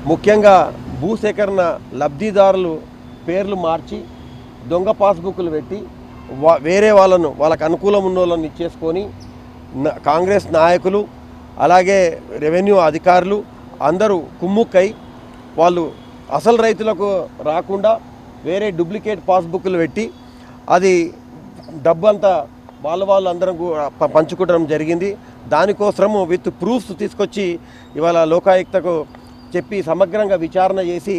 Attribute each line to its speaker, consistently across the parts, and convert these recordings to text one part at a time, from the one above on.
Speaker 1: ముఖ్యంగా భూసేకరణ లబ్ధిదారులు పేర్లు మార్చి దొంగ పాస్బుక్లు పెట్టి వేరే వాళ్ళకు అనుకూలం ఉన్న వాళ్ళని ఇచ్చేసుకొని కాంగ్రెస్ నాయకులు అలాగే రెవెన్యూ అధికారులు అందరూ కుమ్ముక్కై వాళ్ళు అసలు రైతులకు రాకుండా వేరే డూప్లికేట్ పాస్బుక్లు పెట్టి అది డబ్బంతా వాళ్ళు అందరం పంచుకోవడం జరిగింది. దానికోసము విత్ ప్రూఫ్స్ తీసుకొచ్చి ఇవాళ లోకాయుక్తకు చెప్పి సమగ్రంగా విచారణ చేసి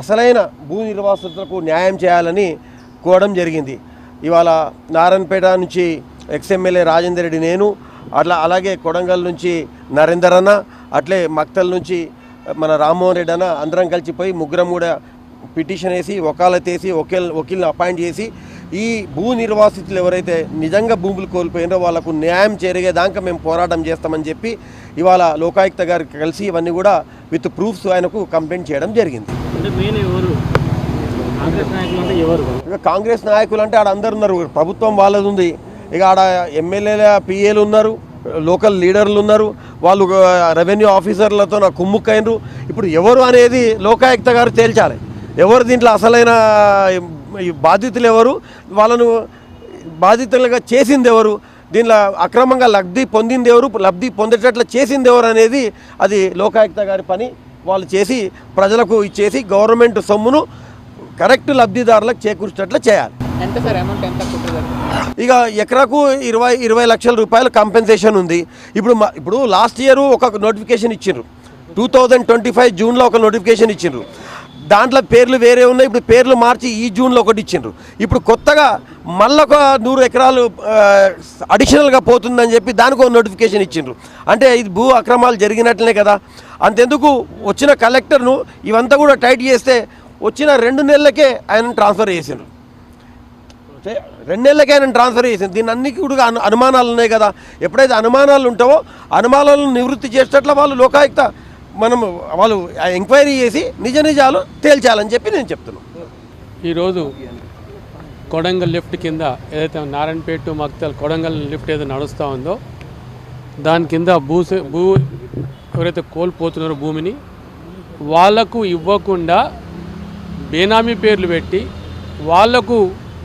Speaker 1: అసలైన భూ నిర్వాసితులకు న్యాయం చేయాలని కోరడం జరిగింది. ఇవాళ నారాయణపేట నుంచి ఎక్స్ఎమ్మెల్యే రాజేందర్ రెడ్డి, నేను అలాగే కొడంగల్ నుంచి నరేందర్ అన్న, అట్లే మక్తల్ నుంచి మన రామ్మోహన్ రెడ్డి అన్న అందరం కలిసిపోయి ముగ్గురం కూడా పిటిషన్ వేసి వకాలత్ వేసి వకీల్ని అపాయింట్ చేసి ఈ భూ నిర్వాసితులు ఎవరైతే నిజంగా భూములు కోల్పోయినారో వాళ్ళకు న్యాయం జరిగేదాకా మేము పోరాటం చేస్తామని చెప్పి ఇవాళ లోకాయుక్త గారికి కలిసి ఇవన్నీ కూడా విత్ ప్రూఫ్స్ ఆయనకు కంప్లైంట్ చేయడం జరిగింది. ఇక కాంగ్రెస్ నాయకులు అంటే ఆడ అందరు ఉన్నారు, ప్రభుత్వం వాళ్ళది ఉంది, ఇక ఆడ ఎమ్మెల్యేల పిఏలు ఉన్నారు, లోకల్ లీడర్లు ఉన్నారు, వాళ్ళు రెవెన్యూ ఆఫీసర్లతో నాకు కుమ్ముక్కైనరు. ఇప్పుడు ఎవరు అనేది లోకాయుక్త గారు తేల్చాలి. ఎవరు దీంట్లో అసలైన బాధితులు ఎవరు, వాళ్ళను బాధితులుగా చేసింది ఎవరు, దీనిలో అక్రమంగా లబ్ధి పొందింది ఎవరు, లబ్ధి పొందేటట్లు చేసింది ఎవరు అనేది అది లోకాయుక్త గారి పని. వాళ్ళు చేసి ప్రజలకు ఇచ్చేసి గవర్నమెంట్ సొమ్మును కరెక్ట్ లబ్ధిదారులకు చేకూర్చేటట్లు చేయాలి. ఇక ఎకరాకు 20 లక్షల రూపాయలు కంపెన్సేషన్ ఉంది. ఇప్పుడు లాస్ట్ ఇయర్ ఒక నోటిఫికేషన్ ఇచ్చిండ్రు, 2025 జూన్లో ఒక నోటిఫికేషన్ ఇచ్చిండ్రు. దాంట్లో పేర్లు వేరే ఉన్నాయి, ఇప్పుడు పేర్లు మార్చి ఈ జూన్లో ఒకటి ఇచ్చిండ్రు. ఇప్పుడు కొత్తగా మళ్ళీ ఒక 100 ఎకరాలు అడిషనల్గా పోతుందని చెప్పి దానికి ఒక నోటిఫికేషన్ ఇచ్చిండ్రు. అంటే ఇది భూ అక్రమాలు జరిగినట్లనే కదా. అంతెందుకు వచ్చిన కలెక్టర్ను ఇవంతా కూడా టైట్ చేస్తే వచ్చిన 2 నెలలకే ఆయన ట్రాన్స్ఫర్ చేసిండ్రు. 2 నెలలకే ఆయన ట్రాన్స్ఫర్ చేసింది. దీన్ని అన్నిటికీ కూడా అనుమానాలు ఉన్నాయి కదా. ఎప్పుడైతే అనుమానాలు ఉంటావో అనుమానాలను నివృత్తి చేసేటట్ల లోకాయుక్త వాళ్ళు ఎంక్వైరీ చేసి నిజాలు తేల్చాలని చెప్పి నేను చెప్తున్నాను.
Speaker 2: ఈరోజు కొడంగల్ లిఫ్ట్ కింద ఏదైతే నారాయణపేట మక్తల్ కొడంగల్ లిఫ్ట్ ఏదైతే నడుస్తూ ఉందో దాని కింద భూ ఎవరైతే కోల్పోతున్నారో భూమిని వాళ్లకు ఇవ్వకుండా బేనామీ పేర్లు పెట్టి వాళ్లకు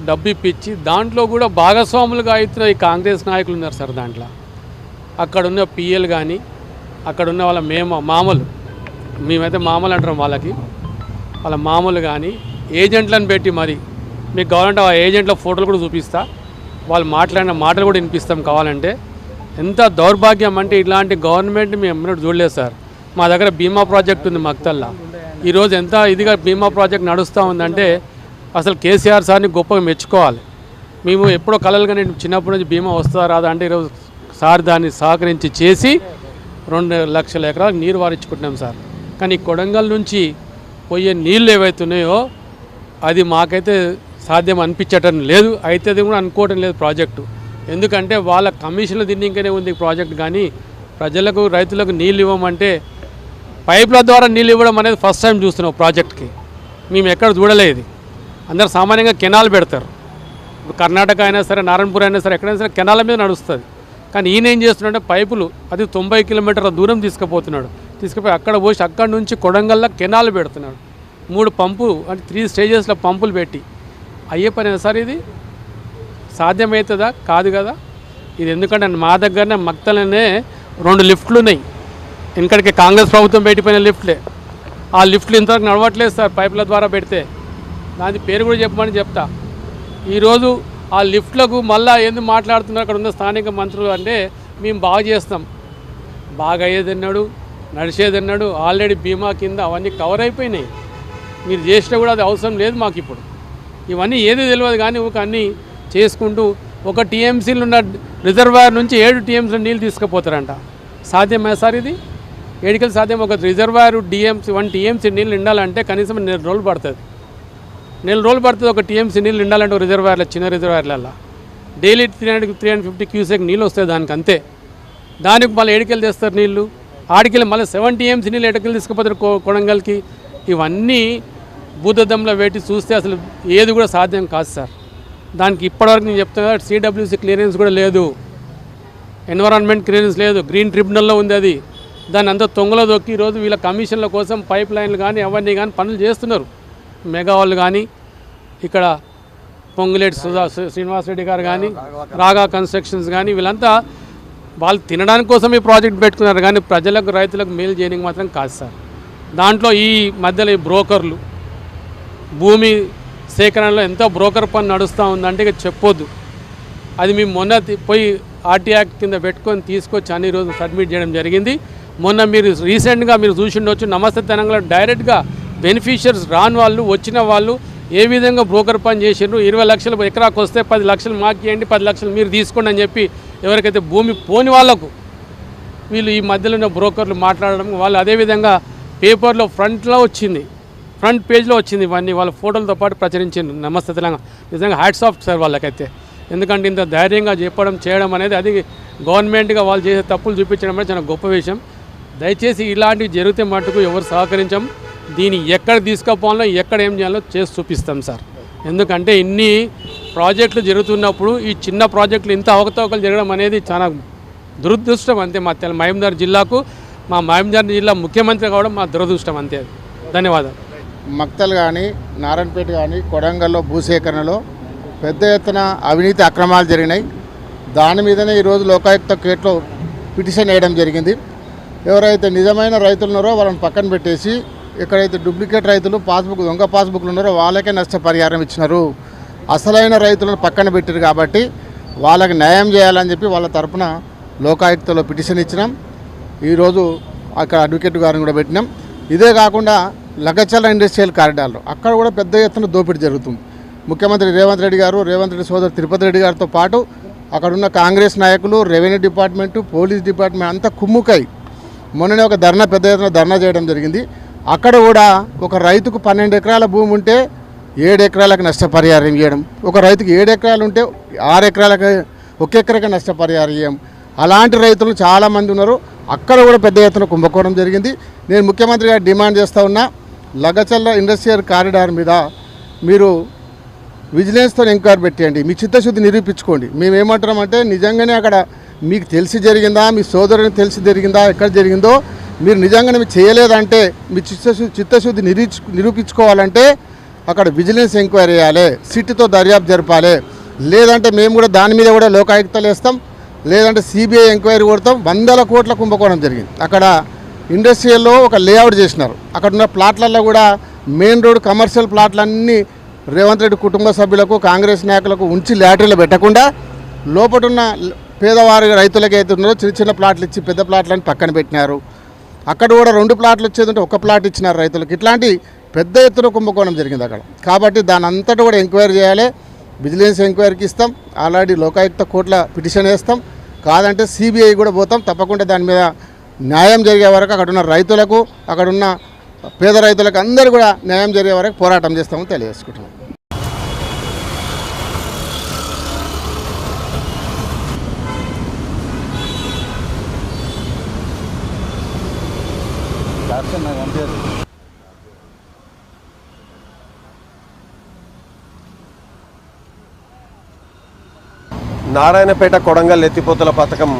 Speaker 2: డబ్బు ఇప్పించి దాంట్లో కూడా భాగస్వాములుగా అవుతున్న ఈ కాంగ్రెస్ నాయకులు ఉన్నారు సార్. దాంట్లో అక్కడున్న పిఎల్ కానీ అక్కడున్న వాళ్ళ మామలు, మేమైతే మామలు అంటాం వాళ్ళ మామూలు కానీ ఏజెంట్లను పెట్టి మరి మీకు కావాలంటే ఆ ఏజెంట్ల ఫోటోలు కూడా చూపిస్తా, వాళ్ళు మాట్లాడిన మాటలు కూడా వినిపిస్తాం కావాలంటే. ఎంత దౌర్భాగ్యం అంటే ఇలాంటి గవర్నమెంట్ మేము ఎన్నడూ చూడలేదు సార్. మా దగ్గర బీమా ప్రాజెక్ట్ ఉంది మక్తల్లా. ఈరోజు ఎంత ఇదిగా బీమా ప్రాజెక్ట్ నడుస్తూ ఉందంటే అసలు కేసీఆర్ సార్ని గొప్పగా మెచ్చుకోవాలి. మేము ఎప్పుడో కలలుగా నేను చిన్నప్పటి నుంచి బీమా వస్తుందా రాదా అంటే ఈరోజు సార్ దాన్ని సహకరించి చేసి 2 లక్షల ఎకరాలకు నీరు వారించుకుంటున్నాం సార్. కానీ కొడంగల్ నుంచి పోయే నీళ్ళు ఏవైతున్నాయో అది మాకైతే సాధ్యం అనిపించటం లేదు, అయితే అది కూడా అనుకోవటం లేదు ప్రాజెక్టు. ఎందుకంటే వాళ్ళ కమిషన్లు తిన్నింకనే ఉంది ప్రాజెక్ట్. కానీ ప్రజలకు రైతులకు నీళ్ళు ఇవ్వమంటే పైపుల ద్వారా నీళ్ళు ఇవ్వడం అనేది ఫస్ట్ టైం చూస్తున్నాం ప్రాజెక్ట్కి. మేము ఎక్కడ చూడలేదు. అందరు సామాన్యంగా కెనాల్ పెడతారు. ఇప్పుడు కర్ణాటక అయినా సరే నారాయణపూర్ అయినా సరే ఎక్కడైనా సరే కెనాల మీద నడుస్తుంది. కానీ ఈయన ఏం చేస్తున్నాడంటే పైపులు అది 90 కిలోమీటర్ల దూరం తీసుకుపోయి అక్కడ పోసి అక్కడి నుంచి కొడంగల్లో కెనాల్ పెడుతున్నాడు. 3 పంపు అంటే 3 స్టేజెస్లో పంపులు పెట్టి అయ్యే పని సార్. ఇది సాధ్యమవుతుందా? కాదు కదా. ఇది ఎందుకంటే మా దగ్గరనే మక్తలనే 2 లిఫ్ట్లు ఉన్నాయి. ఇంకడికి కాంగ్రెస్ ప్రభుత్వం పెట్టిపోయిన లిఫ్ట్లే. ఆ లిఫ్ట్లు ఇంతవరకు నడవట్లేదు సార్ పైపుల ద్వారా పెడితే. దాని పేరు కూడా చెప్పమని చెప్తా. ఈరోజు ఆ లిఫ్ట్లకు మళ్ళీ ఎందుకు మాట్లాడుతున్నారు అక్కడ ఉన్న స్థానిక మంత్రులు అంటే మేము బాగా చేస్తాం, బాగా అయ్యేదన్నాడు, నడిచేదన్నాడు. ఆల్రెడీ బీమా కింద అవన్నీ కవర్ అయిపోయినాయి. మీరు చేసినా కూడా అది అవసరం లేదు మాకు. ఇప్పుడు ఇవన్నీ ఏది తెలియదు కానీ ఒక అన్నీ చేసుకుంటూ 1 టీఎంసీలు ఉన్న రిజర్వాయర్ నుంచి 7 టీఎంసీలు నీళ్ళు తీసుకుపోతారంట. సాధ్యమే సార్ ఇది? ఏడికలు సాధ్యం? ఒక రిజర్వాయర్ 1 టీఎంసీ నీళ్ళు నిండాలంటే కనీసం 4 రోజులు పడుతుంది. 4 రోజులు పడుతుంది 1 టీఎంసీ నీళ్ళు నిండాలంటే రిజర్వాయర్లో, చిన్న రిజర్వాయర్లలో డైలీ 350 క్యూసెక్ నీళ్ళు వస్తాయి దానికి, అంతే. దానికి మళ్ళీ ఏడికెళ్ళి తెస్తారు నీళ్ళు, ఆడికెళ్ళి మళ్ళీ 7 టీఎంసీ నీళ్ళు ఎడకెళ్ళి తీసుకుపోతారు కొడంగల్కి. ఇవన్నీ భూతద్దంలో పెట్టి చూస్తే అసలు ఏది కూడా సాధ్యం కాదు సార్. దానికి ఇప్పటివరకు నేను చెప్తున్నా సిడబ్ల్యూసీ క్లియరెన్స్ కూడా లేదు, ఎన్విరాన్మెంట్ క్లియరెన్స్ లేదు, గ్రీన్ ట్రిబ్యునల్లో ఉంది. అది దాన్ని అంతా తొంగలో దొక్కి ఈరోజు వీళ్ళ కమిషన్ల కోసం పైప్ లైన్లు కానీ అవన్నీ కానీ పనులు చేస్తున్నారు. మెగా వాళ్ళు కానీ ఇక్కడ పొంగులేటి శ్రీనివాసరెడ్డి గారు కానీ రాగా కన్స్ట్రక్షన్స్ కానీ వీళ్ళంతా వాళ్ళు తినడానికి కోసం ఈ ప్రాజెక్ట్ పెట్టుకున్నారు కానీ ప్రజలకు రైతులకు మేలు చేయడానికి మాత్రం కాదు సార్. దాంట్లో ఈ మధ్యలో ఈ బ్రోకర్లు భూమి సేకరణలో ఎంతో బ్రోకర్ పని నడుస్తూ ఉందంటే ఇక చెప్పొద్దు. అది మేము మొన్న పోయి ఆర్టీ యాక్ట్ కింద పెట్టుకొని తీసుకొచ్చి అన్ని రోజు సబ్మిట్ చేయడం జరిగింది. మొన్న మీరు రీసెంట్గా మీరు చూసి ఉండొచ్చు, నమస్తే తెలంగాణ డైరెక్ట్గా బెనిఫిషియర్స్ రాని వాళ్ళు వచ్చిన వాళ్ళు ఏ విధంగా బ్రోకర్ పని చేసిండ్రు. 20 లక్షలు ఎకరాకు వస్తే 10 లక్షలు మాకు ఇవ్వండి, 10 లక్షలు మీరు తీసుకోండి అని చెప్పి ఎవరికైతే భూమి పోని వాళ్లకు వీళ్ళు ఈ మధ్యలో ఉన్న బ్రోకర్లు మాట్లాడడం, వాళ్ళు అదేవిధంగా పేపర్లో ఫ్రంట్లో వచ్చింది, ఫ్రంట్ పేజ్లో వచ్చింది, ఇవన్నీ వాళ్ళ ఫోటోలతో పాటు ప్రచురించింది. నమస్తే తెలంగాణ నిజంగా హ్యాట్స్ ఆఫ్ సార్ వాళ్ళకైతే. ఎందుకంటే ఇంత ధైర్యంగా చెప్పడం చేయడం అనేది అది గవర్నమెంట్గా వాళ్ళు చేసే తప్పులు చూపించడం అనేది చాలా గొప్ప విషయం. దయచేసి ఇలాంటివి జరిగితే మటుకు ఎవరు సహకరించం. దీన్ని ఎక్కడ తీసుకుపోవాలో ఎక్కడ ఏం చేయాలో చేసి చూపిస్తాం సార్. ఎందుకంటే ఇన్ని ప్రాజెక్టులు జరుగుతున్నప్పుడు ఈ చిన్న ప్రాజెక్టులు ఇంత అవకతవకలు జరగడం అనేది చాలా దురదృష్టం. అంతే మా మహబూబ్నగర్ జిల్లాకు, మా మహబూబ్నగర్ జిల్లా ముఖ్యమంత్రి కావడం మా దురదృష్టం అంతే. ధన్యవాదాలు.
Speaker 3: మక్తల్ కానీ నారాయణపేట కానీ కొడంగల్లో భూసేకరణలో పెద్ద ఎత్తున అవినీతి అక్రమాలు జరిగినాయి. దాని మీదనే ఈరోజు లోకాయుక్త కేట్లో పిటిషన్ వేయడం జరిగింది. ఎవరైతే నిజమైన రైతులు ఉన్నారో వాళ్ళని పక్కన పెట్టేసి ఎక్కడైతే డూప్లికేట్ రైతులు దొంగ పాస్బుక్లు ఉన్నారో వాళ్ళకే నష్టపరిహారం ఇచ్చినారు. అసలైన రైతులను పక్కన పెట్టారు కాబట్టి వాళ్ళకి న్యాయం చేయాలని చెప్పి వాళ్ళ తరపున లోకాయుక్తలో పిటిషన్ ఇచ్చినాం. ఈరోజు అక్కడ అడ్వకేట్ గారిని కూడా పెట్టినాం. ఇదే కాకుండా లగచర్ల ఇండస్ట్రియల్ కారిడార్లో అక్కడ కూడా పెద్ద ఎత్తున దోపిడీ జరుగుతుంది. ముఖ్యమంత్రి రేవంత్ రెడ్డి గారు, రేవంత్ రెడ్డి సోదరు తిరుపతి రెడ్డి గారితో పాటు అక్కడున్న కాంగ్రెస్ నాయకులు, రెవెన్యూ డిపార్ట్మెంటు, పోలీస్ డిపార్ట్మెంట్ అంతా కుమ్ముకై మొన్ననే ఒక పెద్ద ఎత్తున ధర్నా చేయడం జరిగింది. అక్కడ కూడా ఒక రైతుకు 12 ఎకరాల భూమి ఉంటే 7 ఎకరాలకు నష్టపరిహారం ఇవ్వడం, ఒక రైతుకు 7 ఎకరాలు ఉంటే 6 ఎకరాలకు 1 ఎకరాకి నష్టపరిహారం ఇవ్వం. అలాంటి రైతులు చాలామంది ఉన్నారు. అక్కడ కూడా పెద్ద ఎత్తున కుంభకోణం జరిగింది. నేను ముఖ్యమంత్రి గారు డిమాండ్ చేస్తూ ఉన్నా, లగచర్ల ఇండస్ట్రియల్ కారిడార్ మీద మీరు విజిలెన్స్తో ఎంక్వైరీ పెట్టండి, మీ చిత్తశుద్ధి నిరూపించుకోండి. మేము ఏమంటున్నామంటే నిజంగానే అక్కడ మీకు తెలిసి జరిగిందా, మీ సోదరుని తెలిసి జరిగిందా, ఎక్కడ జరిగిందో మీరు నిజంగానే మీరు చేయలేదంటే మీ చిత్తశుద్ధి నిరూపించుకోవాలంటే అక్కడ విజిలెన్స్ ఎంక్వైరీ చేయాలి, సిట్తో దర్యాప్తు జరపాలి. లేదంటే మేము కూడా దాని మీద కూడా లోకాయుక్తలు వేస్తాం, లేదంటే సిబిఐ ఎంక్వైరీ కొడతాం. 100 కోట్ల కుంభకోణం జరిగింది. అక్కడ ఇండస్ట్రియల్లో ఒక లేఅవుట్ చేసినారు. అక్కడ ఉన్న ప్లాట్లలో కూడా మెయిన్ రోడ్ కమర్షియల్ ప్లాట్లన్నీ రేవంత్ రెడ్డి కుటుంబ సభ్యులకు, కాంగ్రెస్ నాయకులకు ఉంచి లాటరీలో పెట్టకుండా లోపటున్న పేదవారి రైతులకి అయితే ఉన్నారో చిన్న చిన్న ప్లాట్లు ఇచ్చి పెద్ద ప్లాట్లని పక్కన పెట్టినారు. అక్కడ కూడా 2 ప్లాట్లు వచ్చేదంటే 1 ప్లాట్ ఇచ్చినారు రైతులకు. ఇట్లాంటి పెద్ద ఎత్తున కుంభకోణం జరిగింది అక్కడ. కాబట్టి దాని అంతటా కూడా ఎంక్వైరీ చేయాలి, విజిలెన్స్ ఎంక్వైరీకి ఇస్తాం. ఆల్రెడీ లోకాయుక్త కోర్టుల పిటిషన్ వేస్తాం. కాదంటే సిబిఐ కూడా పోతాం. తప్పకుండా దాని మీద న్యాయం జరిగే వరకు అక్కడున్న రైతులకు, అక్కడున్న పేద రైతులకు అందరూ కూడా న్యాయం జరిగే వరకు పోరాటం చేస్తామని తెలియజేసుకుంటున్నాం.
Speaker 1: నారాయణపేట కొడంగల్ ఎత్తిపోతల పథకం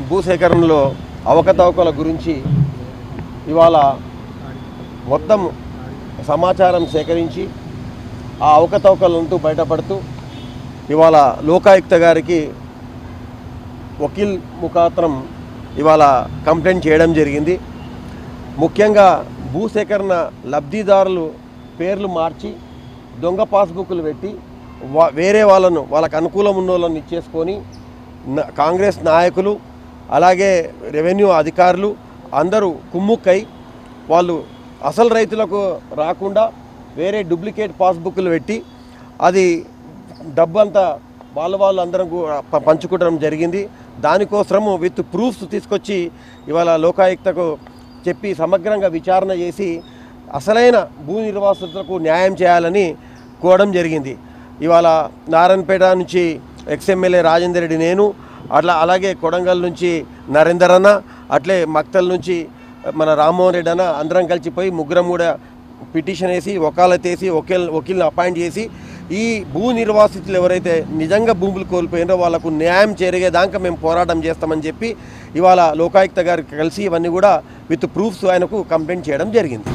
Speaker 1: భూసేకరణలో అవకతవకల గురించి ఇవాళ మొత్తం సమాచారం సేకరించి ఆ అవకతవకలంటూ బయటపడుతూ ఇవాళ లోకాయుక్త గారికి వకీల్ ముఖాంతరం ఇవాళ కంప్లైంట్ చేయడం జరిగింది. ముఖ్యంగా భూసేకరణ లబ్ధిదారులు పేర్లు మార్చి దొంగ పాస్బుక్లు పెట్టి వేరే వాళ్ళకు అనుకూలం ఉన్న వాళ్ళని ఇచ్చేసుకొని కాంగ్రెస్ నాయకులు అలాగే రెవెన్యూ అధికారులు అందరూ కుమ్ముక్కై వాళ్ళు అసలు రైతులకు రాకుండా వేరే డూప్లికేట్ పాస్బుక్లు పెట్టి అది డబ్బంతా వాళ్ళు అందరం పంచుకోవడం జరిగింది. దానికోసము విత్ ప్రూఫ్స్ తీసుకొచ్చి ఇవాళ లోకాయుక్తకు చెప్పి సమగ్రంగా విచారణ చేసి అసలైన భూ నిర్వాసితులకు న్యాయం చేయాలని కోరడం జరిగింది. ఇవాళ నారాయణపేట నుంచి ఎక్స్ఎమ్మెల్యే రాజేందర్ రెడ్డి, నేను అలాగే కొడంగల్ నుంచి నరేందర్ అన్న, అట్లే మక్తల్ నుంచి మన రామ్మోహన్ రెడ్డి అన్న అందరం కలిసిపోయి ముగ్గురం కూడా పిటిషన్ వేసి వకాలత్ వేసి వకీల్ని అపాయింట్ చేసి ఈ భూ నిర్వాసితులు ఎవరైతే నిజంగా భూములు కోల్పోయినారో వాళ్ళకు న్యాయం జరిగేదాకా మేము పోరాటం చేస్తామని చెప్పి ఇవాళ లోకాయుక్త గారికి కలిసి ఇవన్నీ కూడా విత్ ప్రూఫ్స్ ఆయనకు కంప్లైంట్ చేయడం జరిగింది.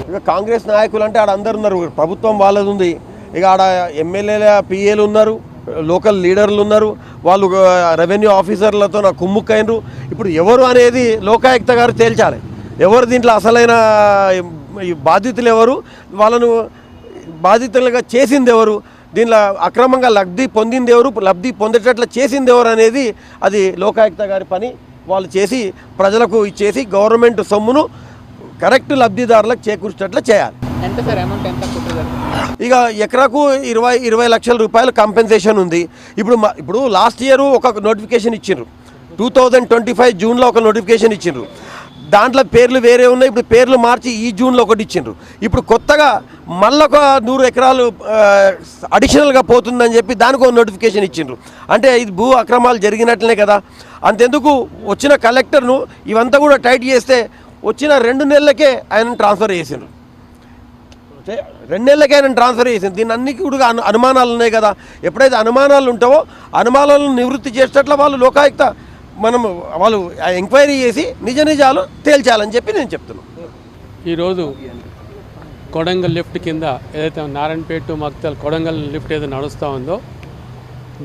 Speaker 1: ఇక కాంగ్రెస్ నాయకులు అంటే ఆడ అందరు ఉన్నారు, ప్రభుత్వం వాళ్ళది ఉంది, ఇక ఆడ ఎమ్మెల్యేల పిఏలు ఉన్నారు, లోకల్ లీడర్లు ఉన్నారు, వాళ్ళు రెవెన్యూ ఆఫీసర్లతో నాకు కుమ్ముక్కైనరు. ఇప్పుడు ఎవరు అనేది లోకాయుక్త గారు తేల్చాలి. ఎవరు దీంట్లో అసలైన బాధితులు ఎవరు, వాళ్ళను బాధితులుగా చేసింది ఎవరు, దీనిలో అక్రమంగా లబ్ధి పొందింది ఎవరు, లబ్ధి పొందేటట్లు చేసింది ఎవరు అనేది అది లోకాయుక్త గారి పని. వాళ్ళు చేసి ప్రజలకు ఇచ్చేసి గవర్నమెంట్ సొమ్మును కరెక్ట్ లబ్ధిదారులకు చేకూర్చేటట్లు చేయాలి. ఇక ఎకరాకు 20 లక్షల రూపాయలు కంపెన్సేషన్ ఉంది. ఇప్పుడు లాస్ట్ ఇయర్ ఒక నోటిఫికేషన్ ఇచ్చిండ్రు, 2025 జూన్లో ఒక నోటిఫికేషన్ ఇచ్చిండ్రు. దాంట్లో పేర్లు వేరే ఉన్నాయి, ఇప్పుడు పేర్లు మార్చి ఈ జూన్లో ఒకటి ఇచ్చిండ్రు. ఇప్పుడు కొత్తగా మళ్ళీ ఒక 100 ఎకరాలు అడిషనల్గా పోతుందని చెప్పి దానికి ఒక నోటిఫికేషన్ ఇచ్చిండ్రు. అంటే ఇది భూ అక్రమాలు జరిగినట్లనే కదా. అంతెందుకు వచ్చిన కలెక్టర్ను ఇవంతా కూడా టైట్ చేస్తే వచ్చిన 2 నెలలకే ఆయన ట్రాన్స్ఫర్ చేసిండ్రు. 2 నెలలకే ఆయన ట్రాన్స్ఫర్ చేసింది. దీన్ని అన్ని కూడా అనుమానాలు ఉన్నాయి కదా. ఎప్పుడైతే అనుమానాలు ఉంటావో అనుమానాలను నివృత్తి చేసేటట్లు లోకాయుక్త వాళ్ళు ఎంక్వైరీ చేసి నిజాలు తేల్చాలని చెప్పి నేను చెప్తున్నాను.
Speaker 2: ఈరోజు కొడంగల్ లిఫ్ట్ కింద ఏదైతే నారాయణపేట టు మక్తల్ కొడంగల్ లిఫ్ట్ ఏదైతే నడుస్తూ ఉందో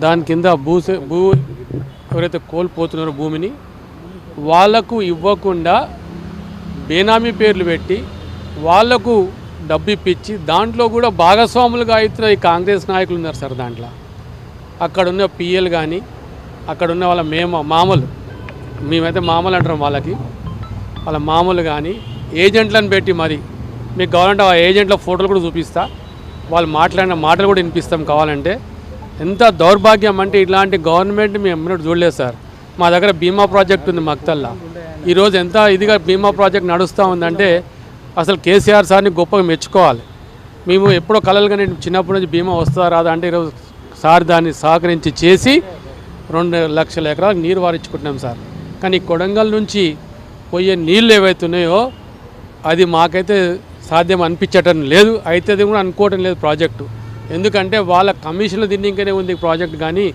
Speaker 2: దాని కింద భూ ఎవరైతే కోల్పోతున్నారో భూమిని వాళ్లకు ఇవ్వకుండా బేనామీ పేర్లు పెట్టి వాళ్లకు డబ్బు ఇప్పించి దాంట్లో కూడా భాగస్వాములుగా అవుతున్న ఈ కాంగ్రెస్ నాయకులు ఉన్నారు సార్. దాంట్లో అక్కడున్న పిఎల్ కానీ అక్కడున్న వాళ్ళ మామూలు మేమైతే మామూలు అంటాం వాళ్ళ మామూలు కానీ ఏజెంట్లను పెట్టి మరి మీకు కావాలంటే ఆ ఏజెంట్ల ఫోటోలు కూడా చూపిస్తా, వాళ్ళు మాట్లాడిన మాటలు కూడా వినిపిస్తాం కావాలంటే. ఎంత దౌర్భాగ్యం అంటే ఇట్లాంటి గవర్నమెంట్ మేము ఎన్నడూ చూడలేదు సార్. మా దగ్గర బీమా ప్రాజెక్ట్ ఉంది మక్తల్లా. ఈరోజు ఎంత ఇదిగా బీమా ప్రాజెక్ట్ నడుస్తూ ఉందంటే అసలు కేసీఆర్ సార్ని గొప్పగా మెచ్చుకోవాలి. మేము ఎప్పుడో కలలుగా నేను చిన్నప్పటి నుంచి బీమా వస్తుందా రాదా అంటే ఈరోజు సార్ దాన్ని సహకరించి చేసి 2 లక్షల ఎకరాలకు నీరు వారించుకుంటున్నాం సార్. కానీ కొడంగల్ నుంచి పోయే నీళ్ళు ఏవైతున్నాయో అది మాకైతే సాధ్యం అనిపించటం లేదు, అయితే అది కూడా అనుకోవటం లేదు ప్రాజెక్టు. ఎందుకంటే వాళ్ళ కమిషన్లు తిన్నింకనే ఉంది ప్రాజెక్ట్. కానీ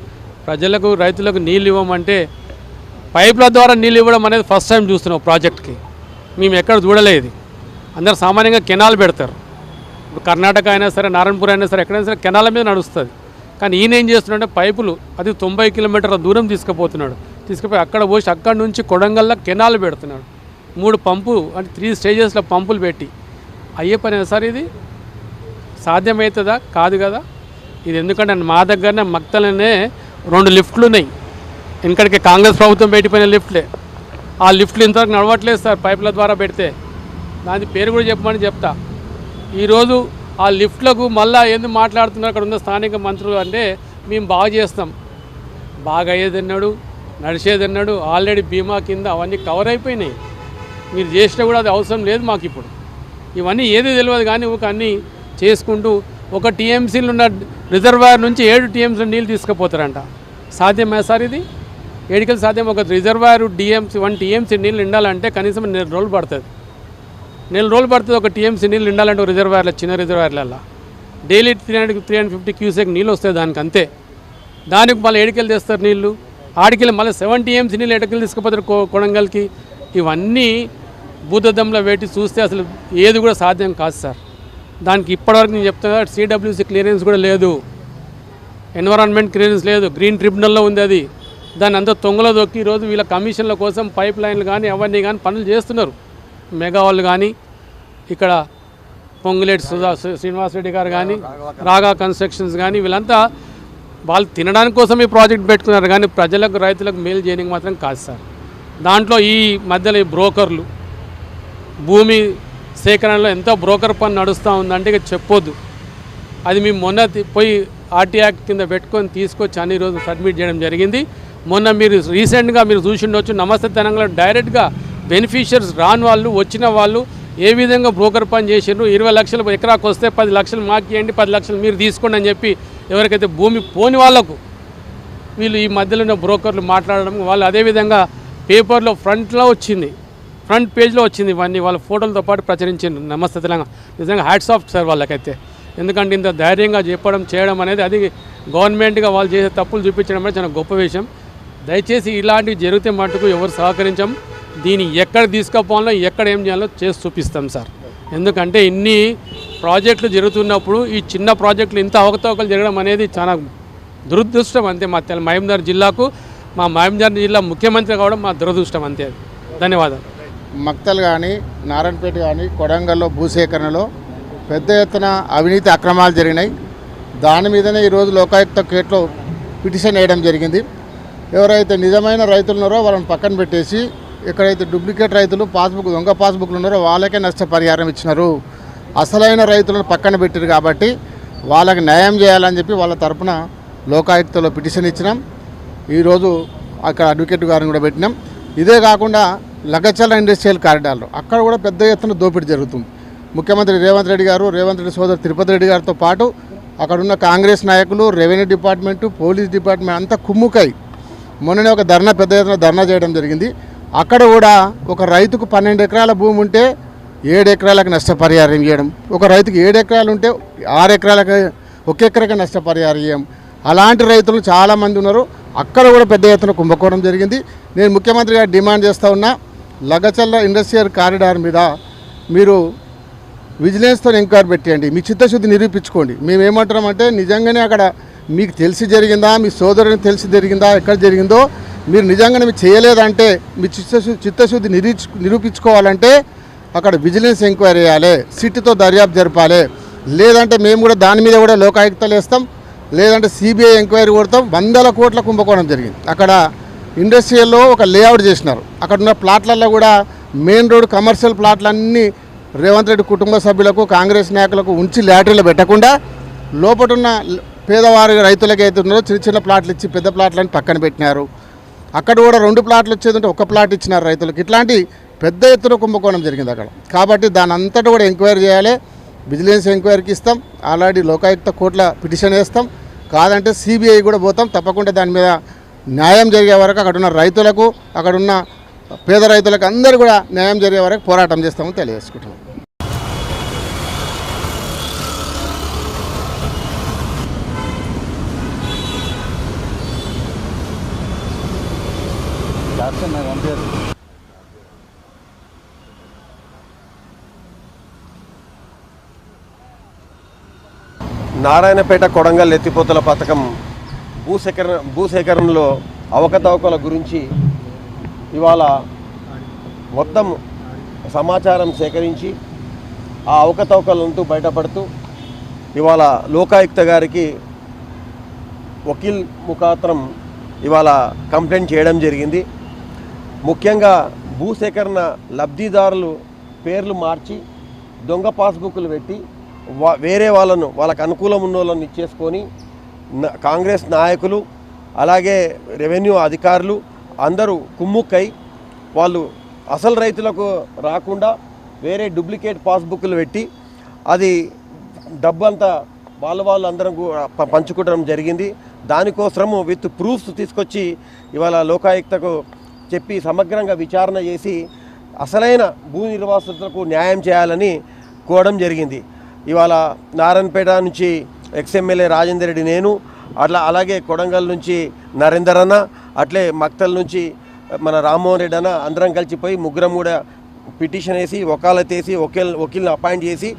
Speaker 2: ప్రజలకు రైతులకు నీళ్ళు ఇవ్వమంటే పైపుల ద్వారా నీళ్ళు ఇవ్వడం అనేది ఫస్ట్ టైం చూస్తున్నాం ప్రాజెక్ట్కి. మేము ఎక్కడ చూడలేదు. అందరు సామాన్యంగా కెనాల్ పెడతారు. ఇప్పుడు కర్ణాటక అయినా సరే నారాయణపూర్ అయినా సరే ఎక్కడైనా సరే కెనాల మీద నడుస్తుంది. కానీ ఈయన ఏం చేస్తున్నాడంటే పైపులు అది 90 కిలోమీటర్ల దూరం తీసుకుపోయి అక్కడ పోసి అక్కడి నుంచి కొడంగల్లో కెనాల్ పెడుతున్నాడు. 3 పంపు అంటే 3 స్టేజెస్లో పంపులు పెట్టి అయ్యే పని సార్. ఇది సాధ్యమవుతుందా? కాదు కదా. ఇది ఎందుకంటే మా దగ్గరనే మక్తలనే 2 లిఫ్ట్లు ఉన్నాయి. ఇంకడికి కాంగ్రెస్ ప్రభుత్వం పెట్టిపోయిన లిఫ్ట్లే. ఆ లిఫ్ట్లు ఇంతవరకు నడవట్లేదు సార్ పైపుల ద్వారా పెడితే. దాని పేరు కూడా చెప్పమని చెప్తా. ఈరోజు ఆ లిఫ్ట్లకు మళ్ళీ ఎందుకు మాట్లాడుతున్నారు అక్కడ ఉన్న స్థానిక మంత్రులు అంటే మేము బాగా చేస్తాం. బాగా అయ్యేదన్నాడు, నడిచేదన్నాడు. ఆల్రెడీ బీమా కింద అవన్నీ కవర్ అయిపోయినాయి. మీరు చేసినా కూడా అది అవసరం లేదు మాకు. ఇప్పుడు ఇవన్నీ ఏది తెలియదు కానీ ఒక అన్నీ చేసుకుంటూ ఒక టీఎంసీలు ఉన్న రిజర్వాయర్ నుంచి 7 టీఎంసీలు నీళ్ళు తీసుకుపోతారంట. సాధ్యమే సార్ ఇది? ఏడికలు సాధ్యం? ఒక రిజర్వాయర్ 1 టీఎంసీ నీళ్ళు నిండాలంటే కనీసం 4 రోజులు పడుతుంది. 4 రోజులు పడుతుంది ఒక టీఎంసీ నీళ్ళు నిండాలంటే రిజర్వాయర్లో, చిన్న రిజర్వాయర్లలో డైలీ 300-350 క్యూసెక్ నీళ్ళు వస్తాయి దానికి అంతే. దానికి మళ్ళీ ఏడికెళ్ళి తెస్తారు నీళ్ళు. ఆడికెళ్ళి మళ్ళీ 7 టీఎంసీ నీళ్ళు ఎడకెళ్ళి తీసుకుపోతారు కొడంగల్కి. ఇవన్నీ భూతద్దంలో పెట్టి చూస్తే అసలు ఏది కూడా సాధ్యం కాదు సార్. దానికి ఇప్పటివరకు నేను చెప్తున్నా సిడబ్ల్యూసీ క్లియరెన్స్ కూడా లేదు, ఎన్విరాన్మెంట్ క్లియరెన్స్ లేదు, గ్రీన్ ట్రిబ్యునల్లో ఉంది అది. దాన్ని అంతా తొంగలో దొక్కి ఈరోజు వీళ్ళ కమిషన్ల కోసం పైప్ లైన్లు కానీ అవన్నీ కానీ పనులు చేస్తున్నారు. మెగా వాళ్ళు కానీ ఇక్కడ పొంగులేటి శ్రీనివాసరెడ్డి గారు కానీ రాగా కన్స్ట్రక్షన్స్ కానీ వీళ్ళంతా వాళ్ళు తినడానికి కోసం ఈ ప్రాజెక్ట్ పెట్టుకున్నారు కానీ ప్రజలకు రైతులకు మేలు చేయడానికి మాత్రం కాదు సార్. దాంట్లో ఈ మధ్యలో ఈ బ్రోకర్లు భూమి సేకరణలో ఎంతో బ్రోకర్ పని నడుస్తూ ఉందంటే ఇక చెప్పొద్దు. అది మేము మొన్న పోయి ఆర్టీ యాక్ట్ కింద పెట్టుకొని తీసుకొచ్చి అన్ని రోజు సబ్మిట్ చేయడం జరిగింది. మొన్న మీరు రీసెంట్గా మీరు చూసిండొచ్చు నమస్తే తెలంగాణ డైరెక్ట్గా బెనిఫిషియర్స్ రాని వాళ్ళు వచ్చిన వాళ్ళు ఏ విధంగా బ్రోకర్ పని చేసిండ్రు. 20 లక్షలు ఎకరాకు వస్తే 10 లక్షలు మాకు ఇవ్వండి, 10 లక్షలు మీరు తీసుకోండి అని చెప్పి ఎవరికైతే భూమి పోని వాళ్లకు వీళ్ళు ఈ మధ్యలో ఉన్న బ్రోకర్లు మాట్లాడడం వాళ్ళు అదేవిధంగా పేపర్లో ఫ్రంట్లో వచ్చింది ఫ్రంట్ పేజ్లో వచ్చింది ఇవన్నీ వాళ్ళ ఫోటోలతో పాటు ప్రచురించింది. నమస్తే తెలంగాణ నిజంగా హ్యాట్స్ ఆఫ్ సార్ వాళ్ళకైతే. ఎందుకంటే ఇంత ధైర్యంగా చేయడం అనేది అది గవర్నమెంట్గా వాళ్ళు చేసే తప్పులు చూపించడం అనేది చాలా గొప్ప విషయం. దయచేసి ఇలాంటివి జరిగితే మటుకు ఎవరు సహకరించాం. దీన్ని ఎక్కడ తీసుకుపోవాలో ఎక్కడ ఏం చేయాలో చేసి చూపిస్తాం సార్. ఎందుకంటే ఇన్ని ప్రాజెక్టులు జరుగుతున్నప్పుడు ఈ చిన్న ప్రాజెక్టులు ఇంత అవకతవకలు జరగడం అనేది చాలా దురదృష్టం అంతే. మా మహబూబ్నగర్ జిల్లాకు మా మహబూబ్నగర్ జిల్లా ముఖ్యమంత్రి కావడం మా దురదృష్టం అంతే. ధన్యవాదాలు.
Speaker 3: మక్తల్ కానీ నారాయణపేట కానీ కొడంగల్లో భూసేకరణలో పెద్ద ఎత్తున అవినీతి అక్రమాలు జరిగినాయి. దాని మీదనే ఈరోజు లోకాయుక్త కేట్లో పిటిషన్ వేయడం జరిగింది. ఎవరైతే నిజమైన రైతులు ఉన్నారో వాళ్ళని పక్కన పెట్టేసి ఎక్కడైతే డూప్లికేట్ రైతులు దొంగ పాస్బుక్లు ఉన్నారో వాళ్ళకే నష్టపరిహారం ఇచ్చినారు. అసలైన రైతులను పక్కన పెట్టారు కాబట్టి వాళ్ళకి న్యాయం చేయాలని చెప్పి వాళ్ళ తరపున లోకాయుక్తలో పిటిషన్ ఇచ్చినాం. ఈరోజు అక్కడ అడ్వకేట్ గారిని కూడా పెట్టినాం. ఇదే కాకుండా లగచర్ల ఇండస్ట్రియల్ కారిడార్లో అక్కడ కూడా పెద్ద ఎత్తున దోపిడీ జరుగుతుంది. ముఖ్యమంత్రి రేవంత్ రెడ్డి గారు, రేవంత్ రెడ్డి సోదరు తిరుపతి రెడ్డి గారితో పాటు అక్కడున్న కాంగ్రెస్ నాయకులు, రెవెన్యూ డిపార్ట్మెంటు, పోలీస్ డిపార్ట్మెంట్ అంతా కుమ్ముకై మొన్ననే ఒక పెద్ద ఎత్తున ధర్నా చేయడం జరిగింది. అక్కడ కూడా ఒక రైతుకు 12 ఎకరాల భూమి ఉంటే 7 ఎకరాలకు నష్టపరిహారం ఇవ్వడం, ఒక రైతుకు 7 ఎకరాలు ఉంటే 6 ఎకరాలకు 1 ఎకరాకి నష్టపరిహారం ఇవ్వడం. అలాంటి రైతులు చాలామంది ఉన్నారు. అక్కడ కూడా పెద్ద ఎత్తున కుంభకోణం జరిగింది. నేను ముఖ్యమంత్రి గారు డిమాండ్ చేస్తూ ఉన్నా, లగచర్ల ఇండస్ట్రియల్ కారిడార్ మీద మీరు విజిలెన్స్తో ఎంక్వైరీ పెట్టండి, మీ చిత్తశుద్ధి నిరూపించుకోండి. మేము ఏమంటున్నామంటే నిజంగానే అక్కడ మీకు తెలిసి జరిగిందా, మీ సోదరుని తెలిసి జరిగిందా, ఎక్కడ జరిగిందో మీరు నిజంగానే మీరు చేయలేదంటే మీ చిత్తశుద్ధి నిరూపించుకోవాలంటే అక్కడ విజిలెన్స్ ఎంక్వైరీ చేయాలి, సిట్తో దర్యాప్తు జరపాలి. లేదంటే మేము కూడా దాని మీద కూడా లోకాయుక్తలు వేస్తాం, లేదంటే సిబిఐ ఎంక్వైరీ కొడతాం. 100 కోట్ల కుంభకోణం జరిగింది. అక్కడ ఇండస్ట్రియల్లో ఒక లేఅవుట్ చేసినారు. అక్కడ ఉన్న ప్లాట్లలో కూడా మెయిన్ రోడ్ కమర్షియల్ ప్లాట్లన్నీ రేవంత్ రెడ్డి కుటుంబ సభ్యులకు, కాంగ్రెస్ నాయకులకు ఉంచి లాటరీలో పెట్టకుండా లోపటున్న పేదవారి రైతులకి అయితే ఉన్నారో చిన్న చిన్న ప్లాట్లు ఇచ్చి పెద్ద ప్లాట్లని పక్కన పెట్టినారు. అక్కడ కూడా 2 ప్లాట్లు వచ్చేదంటే 1 ప్లాట్ ఇచ్చినారు రైతులకు. ఇట్లాంటి పెద్ద ఎత్తున కుంభకోణం జరిగింది అక్కడ. కాబట్టి దాని అంతటా కూడా ఎంక్వైరీ చేయాలి, విజిలెన్స్ ఎంక్వైరీకి ఇస్తాం. ఆల్రెడీ లోకాయుక్త కోర్టుల పిటిషన్ వేస్తాం. కాదంటే సిబిఐ కూడా పోతాం. తప్పకుండా దాని మీద న్యాయం జరిగే వరకు అక్కడున్న రైతులకు, అక్కడున్న పేద రైతులకు అందరూ కూడా న్యాయం జరిగే వరకు పోరాటం చేస్తామని తెలియజేసుకుంటున్నాం.
Speaker 1: నారాయణపేట కొడంగల్ ఎత్తిపోతల పథకం భూసేకరణలో అవకతవకల గురించి ఇవాళ మొత్తం సమాచారం సేకరించి ఆ అవకతవకలంటూ బయటపడుతూ ఇవాళ లోకాయుక్త గారికి వకీల్ ముఖాంతరం ఇవాళ కంప్లైంట్ చేయడం జరిగింది. ముఖ్యంగా భూసేకరణ లబ్ధిదారులు పేర్లు మార్చి దొంగ పాస్బుక్లు పెట్టి వేరే వాళ్ళకు అనుకూలం ఉన్న వాళ్ళని ఇచ్చేసుకొని కాంగ్రెస్ నాయకులు అలాగే రెవెన్యూ అధికారులు అందరూ కుమ్ముక్కై వాళ్ళు అసలు రైతులకు రాకుండా వేరే డూప్లికేట్ పాస్బుక్లు పెట్టి అది డబ్బంతా వాళ్ళు అందరం పంచుకోవడం జరిగింది. దానికోసము విత్ ప్రూఫ్స్ తీసుకొచ్చి ఇవాళ లోకాయుక్తకు చెప్పి సమగ్రంగా విచారణ చేసి అసలైన భూ నిర్వాసితులకు న్యాయం చేయాలని కోరడం జరిగింది. ఇవాళ నారాయణపేట నుంచి ఎక్స్ఎమ్మెల్యే రాజేందర్ రెడ్డి, నేను అలాగే కొడంగల్ నుంచి నరేందర్ అన్న, అట్లే మక్తల్ నుంచి మన రామ్మోహన్ రెడ్డి అన్న అందరం కలిసిపోయి ముగ్గురం కూడా పిటిషన్ వేసి వకాలత్ వేసి వకీల్ని అపాయింట్ చేసి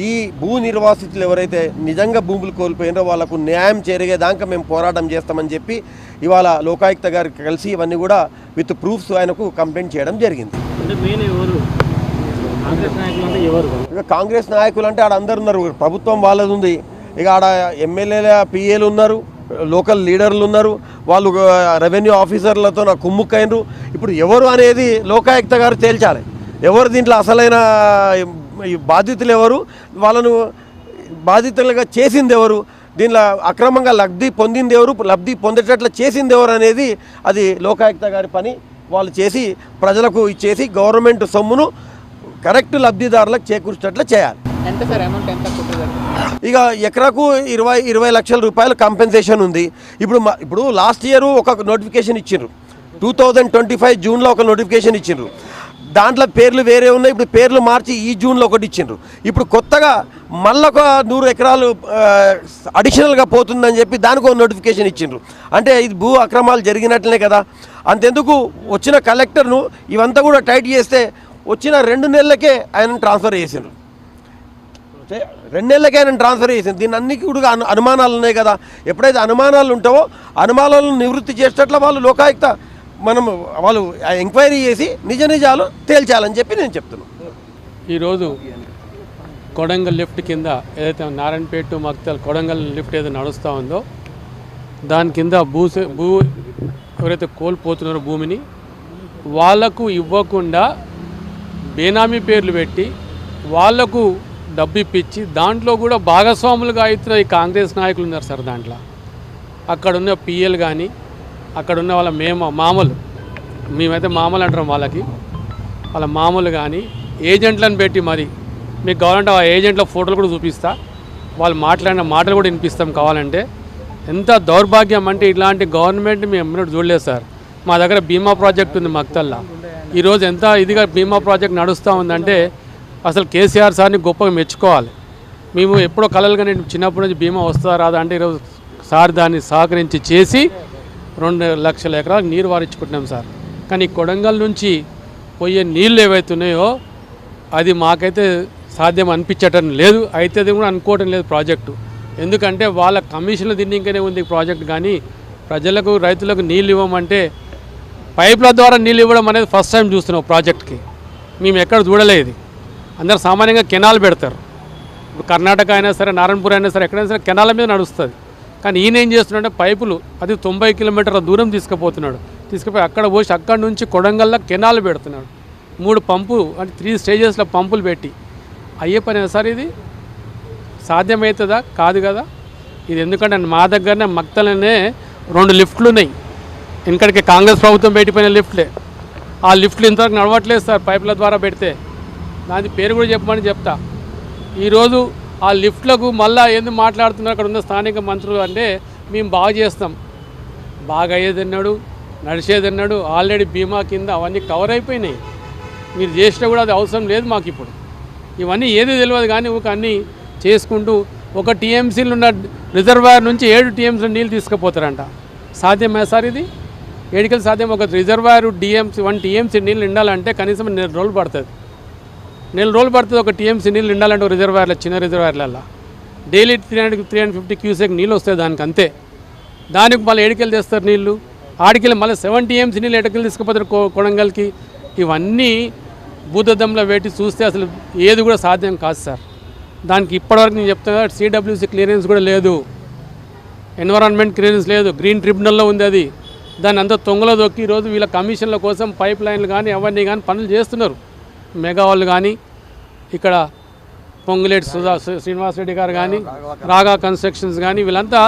Speaker 1: ఈ భూ నిర్వాసితులు ఎవరైతే నిజంగా భూములు కోల్పోయినారో వాళ్ళకు న్యాయం జరిగేదాకా మేము పోరాటం చేస్తామని చెప్పి ఇవాళ లోకాయుక్త గారికి కలిసి ఇవన్నీ కూడా విత్ ప్రూఫ్స్ ఆయనకు కంప్లైంట్ చేయడం జరిగింది. ఇక కాంగ్రెస్ నాయకులు అంటే ఆడ అందరు ఉన్నారు, ప్రభుత్వం వాళ్ళది ఉంది. ఇక ఆడ ఎమ్మెల్యేల పిఏలు ఉన్నారు, లోకల్ లీడర్లు ఉన్నారు, వాళ్ళు రెవెన్యూ ఆఫీసర్లతో నాకు కుమ్ముక్కైనరు. ఇప్పుడు ఎవరు అనేది లోకాయుక్త గారు తేల్చాలి. ఎవరు దీంట్లో అసలైన బాధితులు ఎవరు, వాళ్ళను బాధితులుగా చేసింది ఎవరు, దీనిలో అక్రమంగా లబ్ధి పొందింది ఎవరు, లబ్ధి పొందేటట్లు చేసింది ఎవరు అనేది అది లోకాయుక్త గారి పని. వాళ్ళు చేసి ప్రజలకు ఇచ్చేసి గవర్నమెంట్ సొమ్మును కరెక్ట్ లబ్ధిదారులకు చేకూర్చేటట్లు చేయాలి. ఇక ఎకరాకు 20 లక్షల రూపాయలు కాంపెన్సేషన్ ఉంది. ఇప్పుడు లాస్ట్ ఇయర్ ఒక నోటిఫికేషన్ ఇచ్చిండ్రు, 2025 జూన్లో ఒక నోటిఫికేషన్ ఇచ్చిండ్రు. దాంట్లో పేర్లు వేరే ఉన్నాయి. ఇప్పుడు పేర్లు మార్చి ఈ జూన్లో ఒకటి ఇచ్చిండ్రు. ఇప్పుడు కొత్తగా మళ్ళీ ఒక 100 ఎకరాలు అడిషనల్గా పోతుందని చెప్పి దానికి ఒక నోటిఫికేషన్ ఇచ్చిండ్రు. అంటే ఇది భూ అక్రమాలు జరిగినట్లే కదా. అంతెందుకు వచ్చిన కలెక్టర్ను ఇవంతా కూడా టైట్ చేస్తే వచ్చిన 2 నెలలకే ఆయన ట్రాన్స్ఫర్ చేసిండ్రు. 2 నెలలకే ఆయన ట్రాన్స్ఫర్ చేసింది. దీన్ని అన్ని కూడా అనుమానాలు ఉన్నాయి కదా. ఎప్పుడైతే అనుమానాలు ఉంటావో అనుమానాలను నివృత్తి చేసేటట్ల లోకాయుక్త వాళ్ళు ఎంక్వైరీ చేసి నిజాలు తేల్చాలని చెప్పి నేను చెప్తున్నాను.
Speaker 2: ఈరోజు కొడంగల్ లిఫ్ట్ కింద ఏదైతే నారాయణపేట టు మక్తల్ కొడంగల్ లిఫ్ట్ ఏదైతే నడుస్తూ ఉందో దాని కింద భూ ఎవరైతే కోల్పోతున్నారో భూమిని వాళ్లకు ఇవ్వకుండా బేనామీ పేర్లు పెట్టి వాళ్లకు డబ్బు ఇప్పించి దాంట్లో కూడా భాగస్వాములుగా అవుతున్న ఈ కాంగ్రెస్ నాయకులు ఉన్నారు సార్. దాంట్లో అక్కడున్న పిఎల్ కానీ అక్కడున్న వాళ్ళ మేమైతే మామూలు అంటాం వాళ్ళ మామూలు కానీ ఏజెంట్లను పెట్టి మరి మీకు కావాలంటే ఆ ఏజెంట్ల ఫోటోలు కూడా చూపిస్తా, వాళ్ళు మాట్లాడిన మాటలు కూడా వినిపిస్తాం కావాలంటే. ఎంత దౌర్భాగ్యం అంటే ఇట్లాంటి గవర్నమెంట్ మేము ఎన్నడూ చూడలేదు సార్. మా దగ్గర బీమా ప్రాజెక్ట్ ఉంది మక్తల్లా. ఈరోజు ఎంత ఇదిగా బీమా ప్రాజెక్ట్ నడుస్తూ ఉందంటే అసలు కేసీఆర్ సార్ని గొప్పగా మెచ్చుకోవాలి. మేము ఎప్పుడో కలలుగా నేను చిన్నప్పటి నుంచి బీమా వస్తుందా రాదా అంటే ఈరోజు సార్ దాన్ని సహకరించి చేసి 2 లక్షల ఎకరాలకు నీరు వారించుకుంటున్నాం సార్. కానీ కొడంగల్ నుంచి పోయే నీళ్ళు ఏవైతున్నాయో అది మాకైతే సాధ్యం అనిపించటం లేదు, అయితే కూడా అనుకోవటం లేదు ప్రాజెక్టు. ఎందుకంటే వాళ్ళ కమిషన్లు తిన్నింకనే ఉంది ప్రాజెక్ట్. కానీ ప్రజలకు రైతులకు నీళ్ళు ఇవ్వమంటే పైపుల ద్వారా నీళ్ళు ఇవ్వడం అనేది ఫస్ట్ టైం చూస్తున్నాం ప్రాజెక్ట్కి. మేము ఎక్కడ చూడలేదు. అందరు సామాన్యంగా కెనాల్ పెడతారు. ఇప్పుడు కర్ణాటక అయినా సరే నారాయణపూర్ అయినా సరే ఎక్కడైనా సరే కెనాల మీద నడుస్తుంది. కానీ ఈయన ఏం చేస్తున్నాడంటే పైపులు అది 90 కిలోమీటర్ల దూరం తీసుకుపోయి అక్కడ పోసి అక్కడి నుంచి కొడంగల్లో కెనాల్ పెడుతున్నాడు. 3 పంపు అంటే 3 స్టేజెస్లో పంపులు పెట్టి అయ్యే పని సార్. ఇది సాధ్యమవుతుందా? కాదు కదా. ఇది ఎందుకంటే మా దగ్గరనే మక్తలనే 2 లిఫ్ట్లు ఉన్నాయి. ఇక్కడికి కాంగ్రెస్ ప్రభుత్వం పెట్టిపోయిన లిఫ్ట్లే. ఆ లిఫ్ట్లు ఇంతవరకు నడవట్లేదు సార్ పైపుల ద్వారా పెడితే. దాని పేరు కూడా చెప్పమని చెప్తా. ఈరోజు ఆ లిఫ్ట్లకు మళ్ళీ ఎందుకు మాట్లాడుతున్నారు అక్కడ ఉన్న స్థానిక మంత్రులు అంటే మేము బాగా చేస్తాం. బాగా అయ్యేదన్నాడు, నడిచేదన్నాడు. ఆల్రెడీ బీమా కింద అవన్నీ కవర్ అయిపోయినాయి. మీరు చేసినా కూడా అది అవసరం లేదు మాకు ఇప్పుడు. ఇవన్నీ ఏది తెలియదు కానీ ఒక అన్నీ చేసుకుంటూ 1 టీఎంసీలు ఉన్న రిజర్వాయర్ నుంచి 7 టీఎంసీలు నీళ్ళు తీసుకుపోతారంట. సాధ్యమే సార్ ఇది? ఏడికలు సాధ్యం? ఒక రిజర్వాయర్ 1 టీఎంసీ నీళ్ళు నిండాలంటే కనీసం 4 రోజులు పడుతుంది. 4 రోజులు పడుతుంది 1 టీఎంసీ నీళ్ళు నిండాలంటే రిజర్వాయర్లో, చిన్న రిజర్వాయర్లలో డైలీ 350 క్యూసెక్ నీళ్ళు వస్తాయి దానికి అంతే. దానికి మళ్ళీ ఏడికెళ్ళి తెస్తారు నీళ్ళు. ఆడికెళ్ళి మళ్ళీ 7 టీఎంసీ నీళ్ళు ఎడకెళ్ళి తీసుకుపోతారు కొడంగల్కి. ఇవన్నీ భూతద్దంలో పెట్టి చూస్తే అసలు ఏది కూడా సాధ్యం కాదు సార్. దానికి ఇప్పటివరకు నేను చెప్తున్నా సిడబ్ల్యూసీ క్లియరెన్స్ కూడా లేదు, ఎన్విరాన్మెంట్ క్లియరెన్స్ లేదు, గ్రీన్ ట్రిబ్యునల్లో ఉంది అది. దాన్ని అంతా తొంగలో దొక్కి ఈరోజు వీళ్ళ కమిషన్ల కోసం పైప్ లైన్లు కానీ అవన్నీ కానీ పనులు చేస్తున్నారు. మెగా వాళ్ళు కానీ ఇక్కడ పొంగులేటి శ్రీనివాసరెడ్డి గారు కానీ రాగా కన్స్ట్రక్షన్స్ కానీ వీళ్ళంతా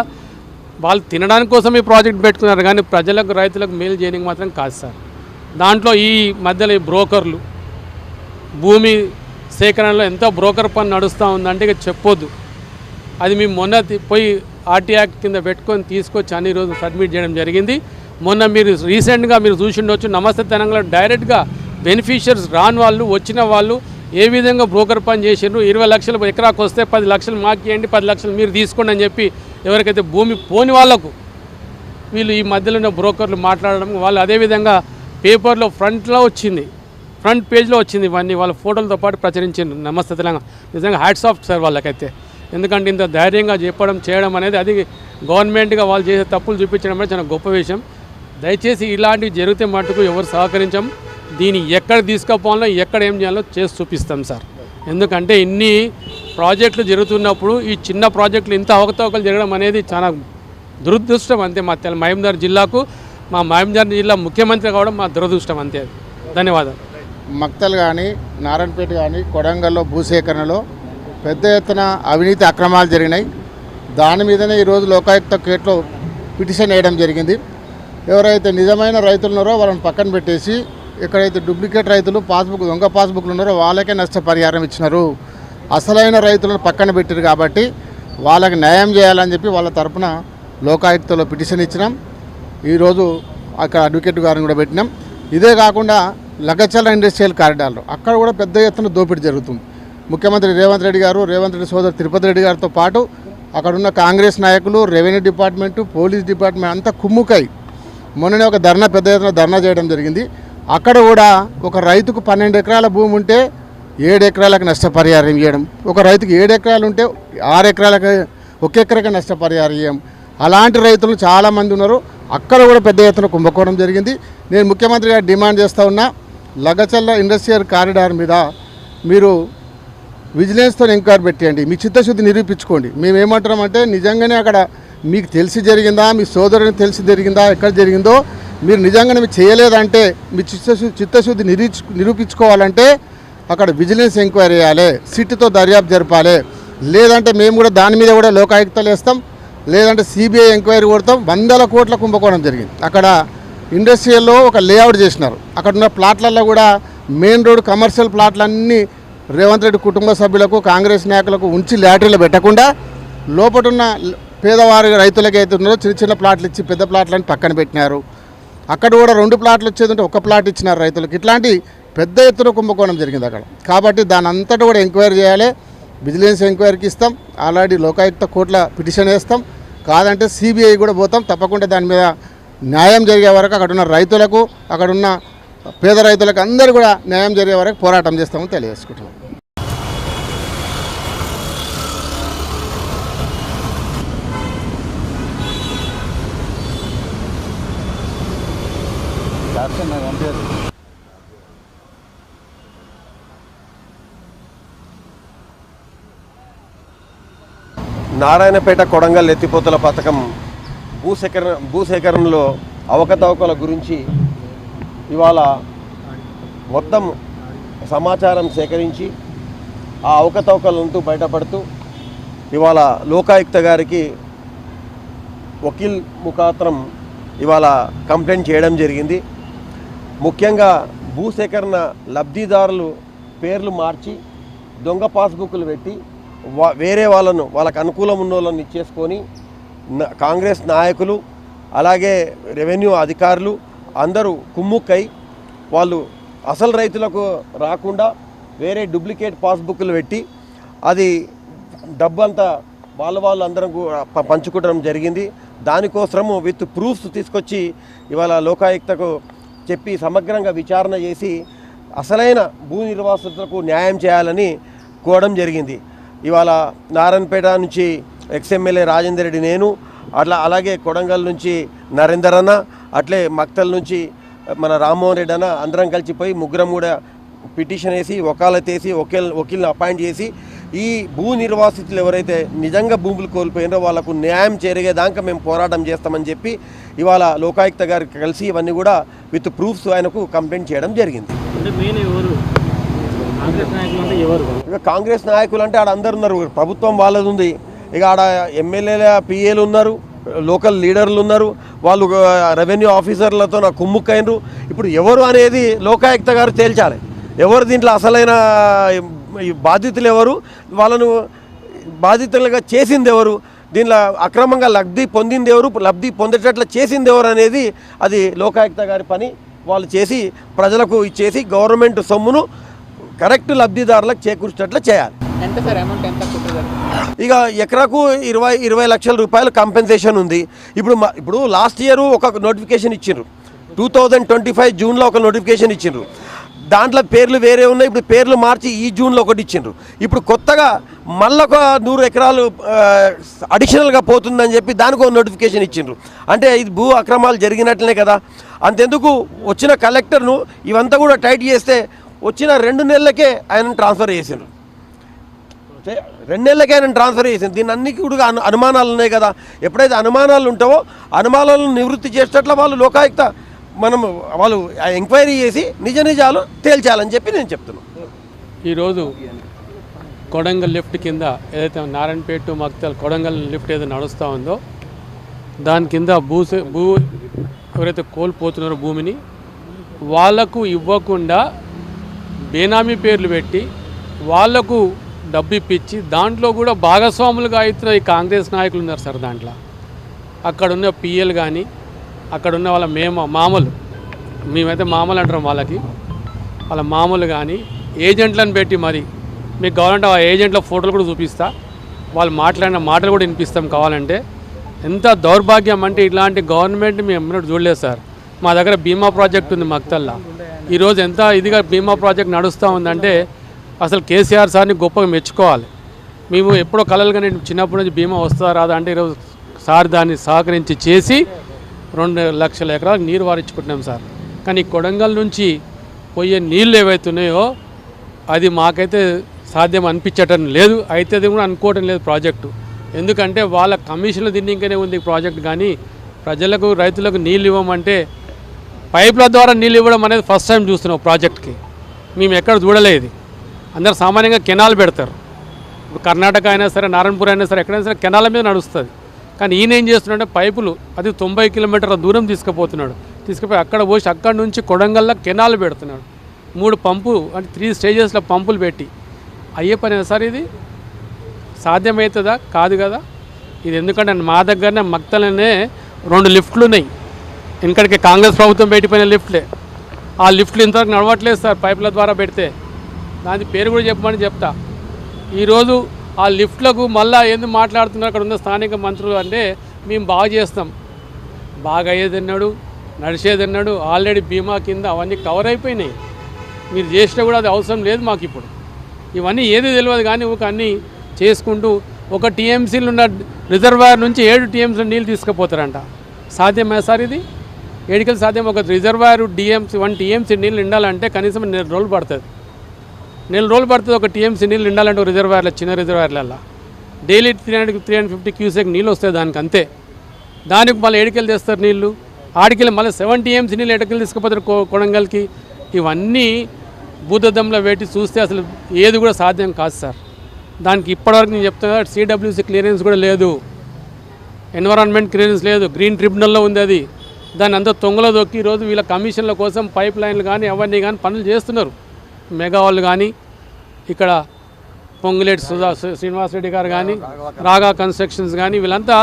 Speaker 2: వాళ్ళు తినడానికి కోసం ఈ ప్రాజెక్ట్ పెట్టుకున్నారు కానీ ప్రజలకు రైతులకు మేలు చేయడానికి మాత్రం కాదు సార్. దాంట్లో ఈ మధ్యలో ఈ బ్రోకర్లు భూమి సేకరణలో ఎంతో బ్రోకర్ పని నడుస్తూ ఉందంటే ఇక చెప్పొద్దు. అది మేము మొన్న పోయి ఆర్టీ యాక్ట్ కింద పెట్టుకొని తీసుకొచ్చి అన్ని రోజు సబ్మిట్ చేయడం జరిగింది. మొన్న మీరు రీసెంట్గా మీరు చూసిండొచ్చు నమస్తే తెలంగాణ డైరెక్ట్గా బెనిఫిషియర్స్ రాని వాళ్ళు వచ్చిన వాళ్ళు ఏ విధంగా బ్రోకర్ పని చేసిండ్రు. 20 లక్షలు ఎకరాకు వస్తే 10 లక్షలు మాకు ఇవ్వండి, 10 లక్షలు మీరు తీసుకోండి అని చెప్పి ఎవరికైతే భూమి పోని వాళ్లకు వీళ్ళు ఈ మధ్యలో ఉన్న బ్రోకర్లు మాట్లాడడం వాళ్ళు అదేవిధంగా పేపర్లో ఫ్రంట్ పేజ్లో వచ్చింది ఇవన్నీ వాళ్ళ ఫోటోలతో పాటు ప్రచురించింది. నమస్తే తెలంగాణ నిజంగా హ్యాట్స్ ఆఫ్ సార్ వాళ్ళకైతే. ఎందుకంటే ఇంత ధైర్యంగా చేయడం అనేది అది గవర్నమెంట్గా వాళ్ళు చేసే తప్పులు చూపించడం అనేది చాలా గొప్ప విషయం. దయచేసి ఇలాంటివి జరిగితే మటుకు ఎవరు సహకరించాం. దీన్ని ఎక్కడ తీసుకుపోవాలో ఎక్కడ ఏం చేయాలో చేసి చూపిస్తాం సార్. ఎందుకంటే ఇన్ని ప్రాజెక్టులు జరుగుతున్నప్పుడు ఈ చిన్న ప్రాజెక్టులు ఇంత అవకతవకలు జరగడం అనేది చాలా దురదృష్టం అంతే. మా మహబూబ్నగర్ జిల్లాకు మా మహబూబ్నగర్ జిల్లా ముఖ్యమంత్రి కావడం మా దురదృష్టం అంతే. ధన్యవాదాలు.
Speaker 3: మక్తల్ కానీ నారాయణపేట కానీ కొడంగల్లో భూసేకరణలో పెద్ద ఎత్తున అవినీతి అక్రమాలు జరిగినాయి. దాని మీదనే ఈరోజు లోకాయుక్త కేట్లో పిటిషన్ వేయడం జరిగింది. ఎవరైతే నిజమైన రైతులు ఉన్నారో వాళ్ళని పక్కన పెట్టేసి ఎక్కడైతే డూప్లికేట్ రైతులు దొంగ పాస్బుక్లు ఉన్నారో వాళ్ళకే నష్టపరిహారం ఇచ్చినారు. అసలైన రైతులను పక్కన పెట్టారు కాబట్టి వాళ్ళకి న్యాయం చేయాలని చెప్పి వాళ్ళ తరపున లోకాయుక్తలో పిటిషన్ ఇచ్చినాం. ఈరోజు అక్కడ అడ్వకేట్ గారిని కూడా పెట్టినాం. ఇదే కాకుండా లగచర్ల ఇండస్ట్రియల్ కారిడార్లో అక్కడ కూడా పెద్ద ఎత్తున దోపిడీ జరుగుతుంది. ముఖ్యమంత్రి రేవంత్ రెడ్డి గారు, రేవంత్ రెడ్డి సోదరు తిరుపతి రెడ్డి గారితో పాటు అక్కడున్న కాంగ్రెస్ నాయకులు, రెవెన్యూ డిపార్ట్మెంటు, పోలీస్ డిపార్ట్మెంట్ అంతా కుమ్ముకై మొన్ననే ఒక పెద్ద ఎత్తున ధర్నా చేయడం జరిగింది. అక్కడ కూడా ఒక రైతుకు 12 ఎకరాల భూమి ఉంటే 7 ఎకరాలకు నష్టపరిహారం ఇవ్వడం, ఒక రైతుకు 7 ఎకరాలు ఉంటే 6 ఎకరాలకు 1 ఎకరాకి నష్టపరిహారం ఇవ్వడం. అలాంటి రైతులు చాలామంది ఉన్నారు. అక్కడ కూడా పెద్ద ఎత్తున కుంభకోణం జరిగింది. నేను ముఖ్యమంత్రి గారు డిమాండ్ చేస్తూ ఉన్నా, లగచర్ల ఇండస్ట్రియల్ కారిడార్ మీద మీరు విజిలెన్స్తో ఎంక్వైరీ పెట్టండి, మీ చిత్తశుద్ధి నిరూపించుకోండి. మేము ఏమంటున్నామంటే నిజంగానే అక్కడ మీకు తెలిసి జరిగిందా, మీ సోదరునికి తెలిసి జరిగిందా, ఎక్కడ జరిగిందో మీరు నిజంగానే మీరు చేయలేదంటే మీ చిత్తశుద్ధి నిరూపించుకోవాలంటే అక్కడ విజిలెన్స్ ఎంక్వైరీ చేయాలి, సిట్తో దర్యాప్తు జరపాలి. లేదంటే మేము కూడా దాని మీద కూడా లోకాయుక్తలు వేస్తాం, లేదంటే సిబిఐ ఎంక్వైరీ కొడతాం. 100 కోట్ల కుంభకోణం జరిగింది. అక్కడ ఇండస్ట్రియల్లో ఒక లేఅవుట్ చేసినారు. అక్కడ ఉన్న ప్లాట్లలో కూడా మెయిన్ రోడ్ కమర్షియల్ ప్లాట్లన్నీ రేవంత్ రెడ్డి కుటుంబ సభ్యులకు, కాంగ్రెస్ నాయకులకు ఉంచి లాటరీలో పెట్టకుండా లోపల ఉన్న పేదవారి రైతులకి అయితే ఉన్నారో చిన్న చిన్న ప్లాట్లు ఇచ్చి పెద్ద ప్లాట్లని పక్కన పెట్టినారు. అక్కడ కూడా 2 ప్లాట్లు వచ్చేది ఉంటే 1 ప్లాట్ ఇచ్చినారు రైతులకు. ఇట్లాంటి పెద్ద ఎత్తున కుంభకోణం జరిగింది అక్కడ. కాబట్టి దాని అంతటా కూడా ఎంక్వైరీ చేయాలి. విజిలెన్స్ ఎంక్వైరీకి ఇస్తాం. ఆల్రెడీ లోకాయుక్త కోర్టుల పిటిషన్ వేస్తాం. కాదంటే సిబిఐ కూడా పోతాం. తప్పకుండా దాని మీద న్యాయం జరిగే వరకు అక్కడ ఉన్న రైతులకు, అక్కడ ఉన్న పేద రైతులకు అందరూ కూడా న్యాయం జరిగే వరకు పోరాటం చేస్తామని తెలియజేసుకుంటున్నాం.
Speaker 1: నారాయణపేట కొడంగల్ ఎత్తిపోతల పథకం భూసేకరణలో అవకతవకల గురించి ఇవాళ మొత్తం సమాచారం సేకరించి ఆ అవకతవకలంటూ బయటపడుతూ ఇవాళ లోకాయుక్త గారికి వకీల్ ముఖాంతరం ఇవాళ కంప్లైంట్ చేయడం జరిగింది. ముఖ్యంగా భూసేకరణ లబ్ధిదారులు పేర్లు మార్చి దొంగ పాస్బుక్లు పెట్టి వేరే వాళ్ళకు అనుకూలం ఉన్న వాళ్ళని ఇచ్చేసుకొని కాంగ్రెస్ నాయకులు అలాగే రెవెన్యూ అధికారులు అందరూ కుమ్ముక్కై వాళ్ళు అసలు రైతులకు రాకుండా వేరే డూప్లికేట్ పాస్బుక్లు పెట్టి అది డబ్బు అంతా వాళ్ళు అందరం పంచుకోవడం జరిగింది. దానికోసము విత్ ప్రూఫ్స్ తీసుకొచ్చి ఇవాళ లోకాయుక్తకు చెప్పి సమగ్రంగా విచారణ చేసి అసలైన భూ నిర్వాసితులకు న్యాయం చేయాలని కోరడం జరిగింది. ఇవాళ నారాయణపేట నుంచి ఎక్స్ఎమ్మెల్యే రాజేందర్ రెడ్డి, నేను అలాగే కొడంగల్ నుంచి నరేందర్ అన్న, అట్లే మక్తల్ నుంచి మన రామ్మోహన్ రెడ్డి అన్న అందరం కలిసిపోయి ముగ్గురం కూడా పిటిషన్ వేసి వకాలత్ వేసి వకీల్ని అపాయింట్ చేసి ఈ భూ నిర్వాసితులు ఎవరైతే నిజంగా భూములు కోల్పోయినారో వాళ్ళకు న్యాయం జరిగేదాకా మేము పోరాటం చేస్తామని చెప్పి ఇవాళ లోకాయుక్త గారికి కలిసి ఇవన్నీ కూడా విత్ ప్రూఫ్స్ ఆయనకు కంప్లైంట్ చేయడం జరిగింది. ఇక కాంగ్రెస్ నాయకులు అంటే ఆడ అందరు ఉన్నారు, ప్రభుత్వం వాళ్ళది ఉంది, ఇక ఆడ ఎమ్మెల్యేల పిఏలు ఉన్నారు, లోకల్ లీడర్లు ఉన్నారు, వాళ్ళు రెవెన్యూ ఆఫీసర్లతో నాకు కుమ్ముక్కైనరు. ఇప్పుడు ఎవరు అనేది లోకాయుక్త గారు తేల్చాలి. ఎవరు దీంట్లో అసలైన బాధితులు ఎవరు, వాళ్ళను బాధితులుగా చేసింది ఎవరు, దీనిలో అక్రమంగా లబ్ధి పొందింది ఎవరు, లబ్ధి పొందేటట్లు చేసింది ఎవరు అనేది అది లోకాయుక్త గారి పని. వాళ్ళు చేసి ప్రజలకు ఇచ్చేసి గవర్నమెంట్ సొమ్మును కరెక్ట్ లబ్ధిదారులకు చేకూర్చేటట్లు చేయాలి. ఇక ఎకరాకు 20 లక్షల రూపాయలు కంపెన్సేషన్ ఉంది. ఇప్పుడు లాస్ట్ ఇయర్ ఒక నోటిఫికేషన్ ఇచ్చిండ్రు, 2025 జూన్లో ఒక నోటిఫికేషన్ ఇచ్చిండ్రు. దాంట్లో పేర్లు వేరే ఉన్నాయి. ఇప్పుడు పేర్లు మార్చి ఈ జూన్లో ఒకటి ఇచ్చిండ్రు. ఇప్పుడు కొత్తగా మళ్ళొక 100 ఎకరాలు అడిషనల్గా పోతుందని చెప్పి దానికి ఒక నోటిఫికేషన్ ఇచ్చిండ్రు. అంటే ఇది భూ అక్రమాలు జరిగినట్లనే కదా. అంతెందుకు వచ్చిన కలెక్టర్ను ఇవంతా కూడా టైట్ చేస్తే వచ్చిన 2 నెలలకే ఆయనను ట్రాన్స్ఫర్ చేసిండ్రు. 2 నెలలకే ఆయన ట్రాన్స్ఫర్ చేసింది. దీన్ని అన్నికి కూడా అనుమానాలు ఉన్నాయి కదా. ఎప్పుడైతే అనుమానాలు ఉంటావో అనుమానాలను నివృత్తి చేసేటట్లు వాళ్ళు లోకాయుక్త వాళ్ళు ఎంక్వైరీ చేసి నిజాలు తేల్చాలని చెప్పి నేను చెప్తున్నాను.
Speaker 2: ఈరోజు కొడంగల్ లిఫ్ట్ కింద ఏదైతే నారాయణపేట మక్తల్ కొడంగల్ లిఫ్ట్ ఏదైతే నడుస్తూ ఉందో దాని కింద భూ ఎవరైతే కోల్పోతున్నారో భూమిని వాళ్లకు ఇవ్వకుండా బేనామీ పేర్లు పెట్టి వాళ్లకు డబ్బు ఇప్పించి దాంట్లో కూడా భాగస్వాములుగా అవుతున్న ఈ కాంగ్రెస్ నాయకులు ఉన్నారు సార్. దాంట్లో అక్కడున్న పిఎల్ కానీ అక్కడున్న వాళ్ళ మామలు, మేమైతే మామలు అంటాం వాళ్ళకి, వాళ్ళ మామూలు కానీ ఏజెంట్లను పెట్టి మరి మీకు కావాలంటే ఆ ఏజెంట్ల ఫోటోలు కూడా చూపిస్తా, వాళ్ళు మాట్లాడిన మాటలు కూడా వినిపిస్తాం కావాలంటే. ఎంత దౌర్భాగ్యం అంటే ఇలాంటి గవర్నమెంట్ మేము ఎన్నడూ చూడలేదు సార్. మా దగ్గర బీమా ప్రాజెక్ట్ ఉంది మక్తల్లా. ఈరోజు ఎంత ఇదిగా బీమా ప్రాజెక్ట్ నడుస్తూ ఉందంటే అసలు కేసీఆర్ సార్ని గొప్పగా మెచ్చుకోవాలి. మేము ఎప్పుడో కలలుగానే చిన్నప్పటి నుంచి బీమా వస్తుందా రాదా అంటే ఈరోజు సార్ దాన్ని సహకరించి చేసి 2 లక్షల ఎకరాలకు నీరు వారించుకుంటున్నాం సార్. కానీ కొడంగల్ నుంచి పోయే నీళ్ళు ఏవైతున్నాయో అది మాకైతే సాధ్యం అనిపించటం లేదు, అయితే అది కూడా అనుకోవటం లేదు ప్రాజెక్టు. ఎందుకంటే వాళ్ళ కమిషన్లు తిన్నింకనే ఉంది ప్రాజెక్ట్. కానీ ప్రజలకు రైతులకు నీళ్ళు ఇవ్వమంటే పైపుల ద్వారా నీళ్ళు ఇవ్వడం అనేది ఫస్ట్ టైం చూస్తున్నాం ప్రాజెక్ట్కి. మేము ఎక్కడ చూడలేదు. అందరు సామాన్యంగా కెనాల్ పెడతారు. ఇప్పుడు కర్ణాటక అయినా సరే, నారాయణపూర్ అయినా సరే, ఎక్కడైనా సరే కెనాల మీద నడుస్తుంది. కానీ ఈయన ఏం చేస్తున్నాడంటే పైపులు అది 90 కిలోమీటర్ల దూరం తీసుకుపోతున్నాడు. తీసుకుపోయి అక్కడ పోసి అక్కడ నుంచి కొడంగల్లో కెనాల్ పెడుతున్నాడు. 3 పంపు అంటే 3 స్టేజెస్లో పంపులు పెట్టి అయ్యే పని సార్. ఇది సాధ్యమవుతుందా? కాదు కదా. ఇది ఎందుకంటే మా దగ్గరనే మక్తలనే 2 లిఫ్ట్లు ఉన్నాయి. ఇక్కడికి కాంగ్రెస్ ప్రభుత్వం పెట్టిపోయిన లిఫ్ట్లే. ఆ లిఫ్ట్లు ఇంతవరకు నడవట్లేదు సార్ పైపుల ద్వారా పెడితే. దాని పేరు కూడా చెప్పమని చెప్తా. ఈరోజు ఆ లిఫ్ట్లకు మళ్ళీ ఎందుకు మాట్లాడుతున్నారు అక్కడ ఉన్న స్థానిక మంత్రులు అంటే మేము బాగా చేస్తాం. బాగా అయ్యేదన్నాడు, నడిచేదన్నాడు. ఆల్రెడీ బీమా కింద అవన్నీ కవర్ అయిపోయినాయి. మీరు చేసినా కూడా అది అవసరం లేదు మాకు ఇప్పుడు. ఇవన్నీ ఏది తెలియదు కానీ ఒక అన్నీ చేసుకుంటూ ఒక టీఎంసీలు ఉన్న రిజర్వాయర్ నుంచి 7 టీఎంసీలు నీళ్ళు తీసుకుపోతారంట. సాధ్యమే సార్ ఇది? ఏడికలు సాధ్యం? ఒక రిజర్వాయర్ 1 టీఎంసీ నీళ్ళు నిండాలంటే కనీసం 4 రోజులు పడుతుంది. 4 రోజులు పడుతుంది ఒక టీఎంసీ నీళ్ళు నిండాలంటే ఒక రిజర్వాయర్లో, చిన్న రిజర్వాయర్లలో డైలీ 350 క్యూసెక్ నీళ్ళు వస్తాయి దానికి అంతే. దానికి మళ్ళీ ఏడికెళ్ళి తెస్తారు నీళ్ళు. ఆడికెళ్ళి మళ్ళీ 7 టీఎంసీ నీళ్ళు ఎడకెళ్ళి తీసుకుపోతారు కొడంగల్కి. ఇవన్నీ భూతద్దంలో పెట్టి చూస్తే అసలు ఏది కూడా సాధ్యం కాదు సార్. దానికి ఇప్పటివరకు నేను చెప్తున్నా సిడబ్ల్యూసీ క్లియరెన్స్ కూడా లేదు, ఎన్విరాన్మెంట్ క్లియరెన్స్ లేదు, గ్రీన్ ట్రిబ్యునల్లో ఉంది అది. దాన్ని అంతా తొంగలో దొక్కి ఈరోజు వీళ్ళ కమిషన్ల కోసం పైప్ లైన్లు కానీ అవన్నీ కానీ పనులు చేస్తున్నారు. మెగా వాళ్ళు కానీ ఇక్కడ పొంగులేటి శ్రీనివాసరెడ్డి గారు కానీ, రాగా కన్స్ట్రక్షన్స్ కానీ వీళ్ళంతా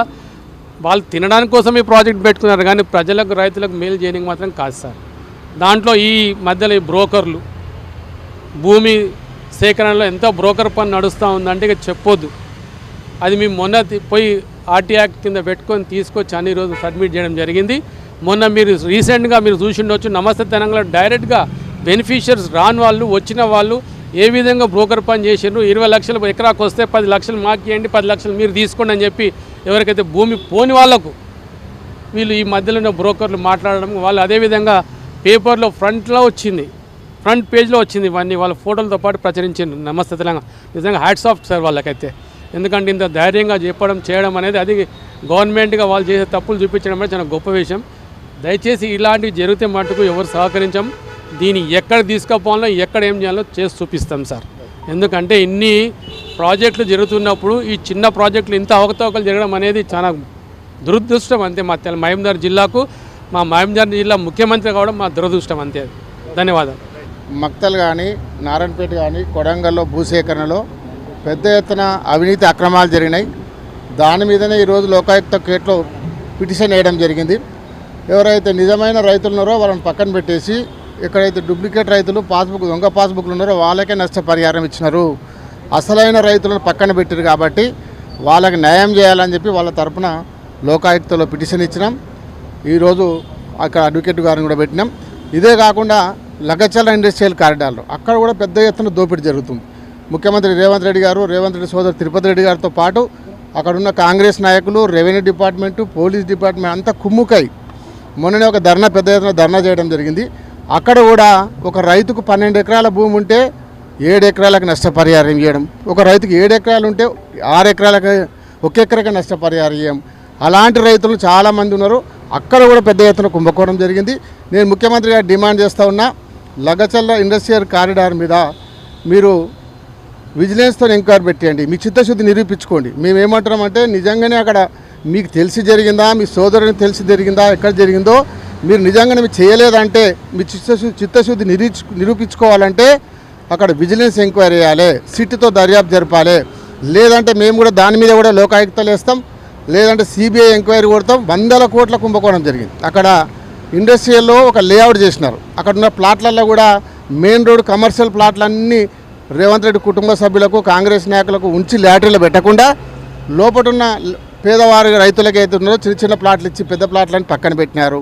Speaker 2: వాళ్ళు తినడానికి కోసం ఈ ప్రాజెక్ట్ పెట్టుకున్నారు కానీ ప్రజలకు రైతులకు మేలు చేయడానికి మాత్రం కాదు సార్. దాంట్లో ఈ మధ్యలో ఈ బ్రోకర్లు భూమి సేకరణలో ఎంతో బ్రోకర్ పని నడుస్తూ ఉందంటే ఇక చెప్పొద్దు. అది మేము మొన్న పోయి ఆర్టీ యాక్ట్ కింద పెట్టుకొని తీసుకొచ్చి అన్ని రోజు సబ్మిట్ చేయడం జరిగింది. మొన్న మీరు రీసెంట్గా మీరు చూసిండొచ్చు, నమస్తే తెలంగాణ డైరెక్ట్గా బెనిఫిషియర్స్ రాని వాళ్ళు వచ్చిన వాళ్ళు ఏ విధంగా బ్రోకర్ పని చేసిండ్రు. 20 లక్షలు ఎకరాకు వస్తే 10 లక్షలు మాకు ఇవ్వండి, 10 లక్షలు మీరు తీసుకోండి అని చెప్పి ఎవరికైతే భూమి పోని వాళ్ళకు వీళ్ళు ఈ మధ్యలో ఉన్న బ్రోకర్లు మాట్లాడడం, వాళ్ళు అదేవిధంగా పేపర్లో ఫ్రంట్ పేజ్లో వచ్చింది ఇవన్నీ వాళ్ళ ఫోటోలతో పాటు ప్రచురించింది. నమస్తే తెలంగాణ నిజంగా హ్యాట్స్ ఆఫ్ సార్ వాళ్ళకైతే. ఎందుకంటే ఇంత ధైర్యంగా చేయడం అనేది అది గవర్నమెంట్గా వాళ్ళు చేసే తప్పులు చూపించడం అనేది చాలా గొప్ప విషయం. దయచేసి ఇలాంటివి జరిగితే మటుకు ఎవరు సహకరించాం. దీన్ని ఎక్కడ తీసుకుపోవాలో ఎక్కడ ఏం చేయాలో చేసి చూపిస్తాం సార్. ఎందుకంటే ఇన్ని ప్రాజెక్టులు జరుగుతున్నప్పుడు ఈ చిన్న ప్రాజెక్టులు ఇంత అవకతవకలు జరగడం అనేది చాలా దురదృష్టం అంతే. మా మహబూబ్నగర్ జిల్లాకు, మా మహబూబ్నగర్ జిల్లా ముఖ్యమంత్రి కావడం మా దురదృష్టం అంతే. ధన్యవాదాలు.
Speaker 3: మక్తల్ కానీ, నారాయణపేట కానీ, కొడంగల్లో భూసేకరణలో పెద్ద ఎత్తున అవినీతి అక్రమాలు జరిగినాయి. దాని మీదనే ఈరోజు లోకాయుక్త కేట్లో పిటిషన్ వేయడం జరిగింది. ఎవరైతే నిజమైన రైతులు ఉన్నారో వాళ్ళని పక్కన పెట్టేసి ఎక్కడైతే డూప్లికేట్ రైతులు దొంగ పాస్బుక్లు ఉన్నారో వాళ్ళకే నష్టపరిహారం ఇచ్చినారు. అసలైన రైతులను పక్కన పెట్టారు కాబట్టి వాళ్ళకి న్యాయం చేయాలని చెప్పి వాళ్ళ తరపున లోకాయుక్తలో పిటిషన్ ఇచ్చినాం. ఈరోజు అక్కడ అడ్వకేట్ గారిని కూడా పెట్టినాం. ఇదే కాకుండా లగచర్ల ఇండస్ట్రియల్ కారిడార్లో అక్కడ కూడా పెద్ద ఎత్తున దోపిడీ జరుగుతుంది. ముఖ్యమంత్రి రేవంత్ రెడ్డి గారు, రేవంత్ రెడ్డి సోదరు తిరుపతి రెడ్డి గారితో పాటు అక్కడున్న కాంగ్రెస్ నాయకులు, రెవెన్యూ డిపార్ట్మెంటు, పోలీస్ డిపార్ట్మెంట్ అంతా కుమ్ముకై మొన్ననే ఒక పెద్ద ఎత్తున ధర్నా చేయడం జరిగింది. అక్కడ కూడా ఒక రైతుకు 12 ఎకరాల భూమి ఉంటే 7 ఎకరాలకు నష్టపరిహారం ఇవ్వడం, ఒక రైతుకు 7 ఎకరాలు ఉంటే 6 ఎకరాలకు 1 ఎకరాకి నష్టపరిహారం ఇవ్వడం. అలాంటి రైతులు చాలామంది ఉన్నారు. అక్కడ కూడా పెద్ద ఎత్తున కుంభకోణం జరిగింది. నేను ముఖ్యమంత్రి గారు డిమాండ్ చేస్తూ ఉన్నా, లగచర్ల ఇండస్ట్రియల్ కారిడార్ మీద మీరు విజిలెన్స్తో ఎంక్వైరీ పెట్టండి, మీ చిత్తశుద్ధి నిరూపించుకోండి. మేము ఏమంటున్నామంటే నిజంగానే అక్కడ మీకు తెలిసి జరిగిందా, మీ సోదరుని తెలిసి జరిగిందా, ఎక్కడ జరిగిందో మీరు నిజంగానే మీరు చేయలేదంటే మీ చిత్తశుద్ధి నిరూపించుకోవాలంటే అక్కడ విజిలెన్స్ ఎంక్వైరీ చేయాలి, సిట్తో దర్యాప్తు జరపాలి. లేదంటే మేము కూడా దాని మీద కూడా లోకాయుక్తలు వేస్తాం, లేదంటే సిబిఐ ఎంక్వైరీ కొడతాం. 100 కోట్ల కుంభకోణం జరిగింది. అక్కడ ఇండస్ట్రియల్లో ఒక లేఅవుట్ చేసినారు. అక్కడ ఉన్న ప్లాట్లలో కూడా మెయిన్ రోడ్ కమర్షియల్ ప్లాట్లన్నీ రేవంత్ రెడ్డి కుటుంబ సభ్యులకు కాంగ్రెస్ నాయకులకు ఉంచి లాటరీలు పెట్టకుండా లోపటున్న పేదవారి రైతులకి అయితే ఉన్నారో చిన్న చిన్న ప్లాట్లు ఇచ్చి పెద్ద ప్లాట్లని పక్కన పెట్టినారు.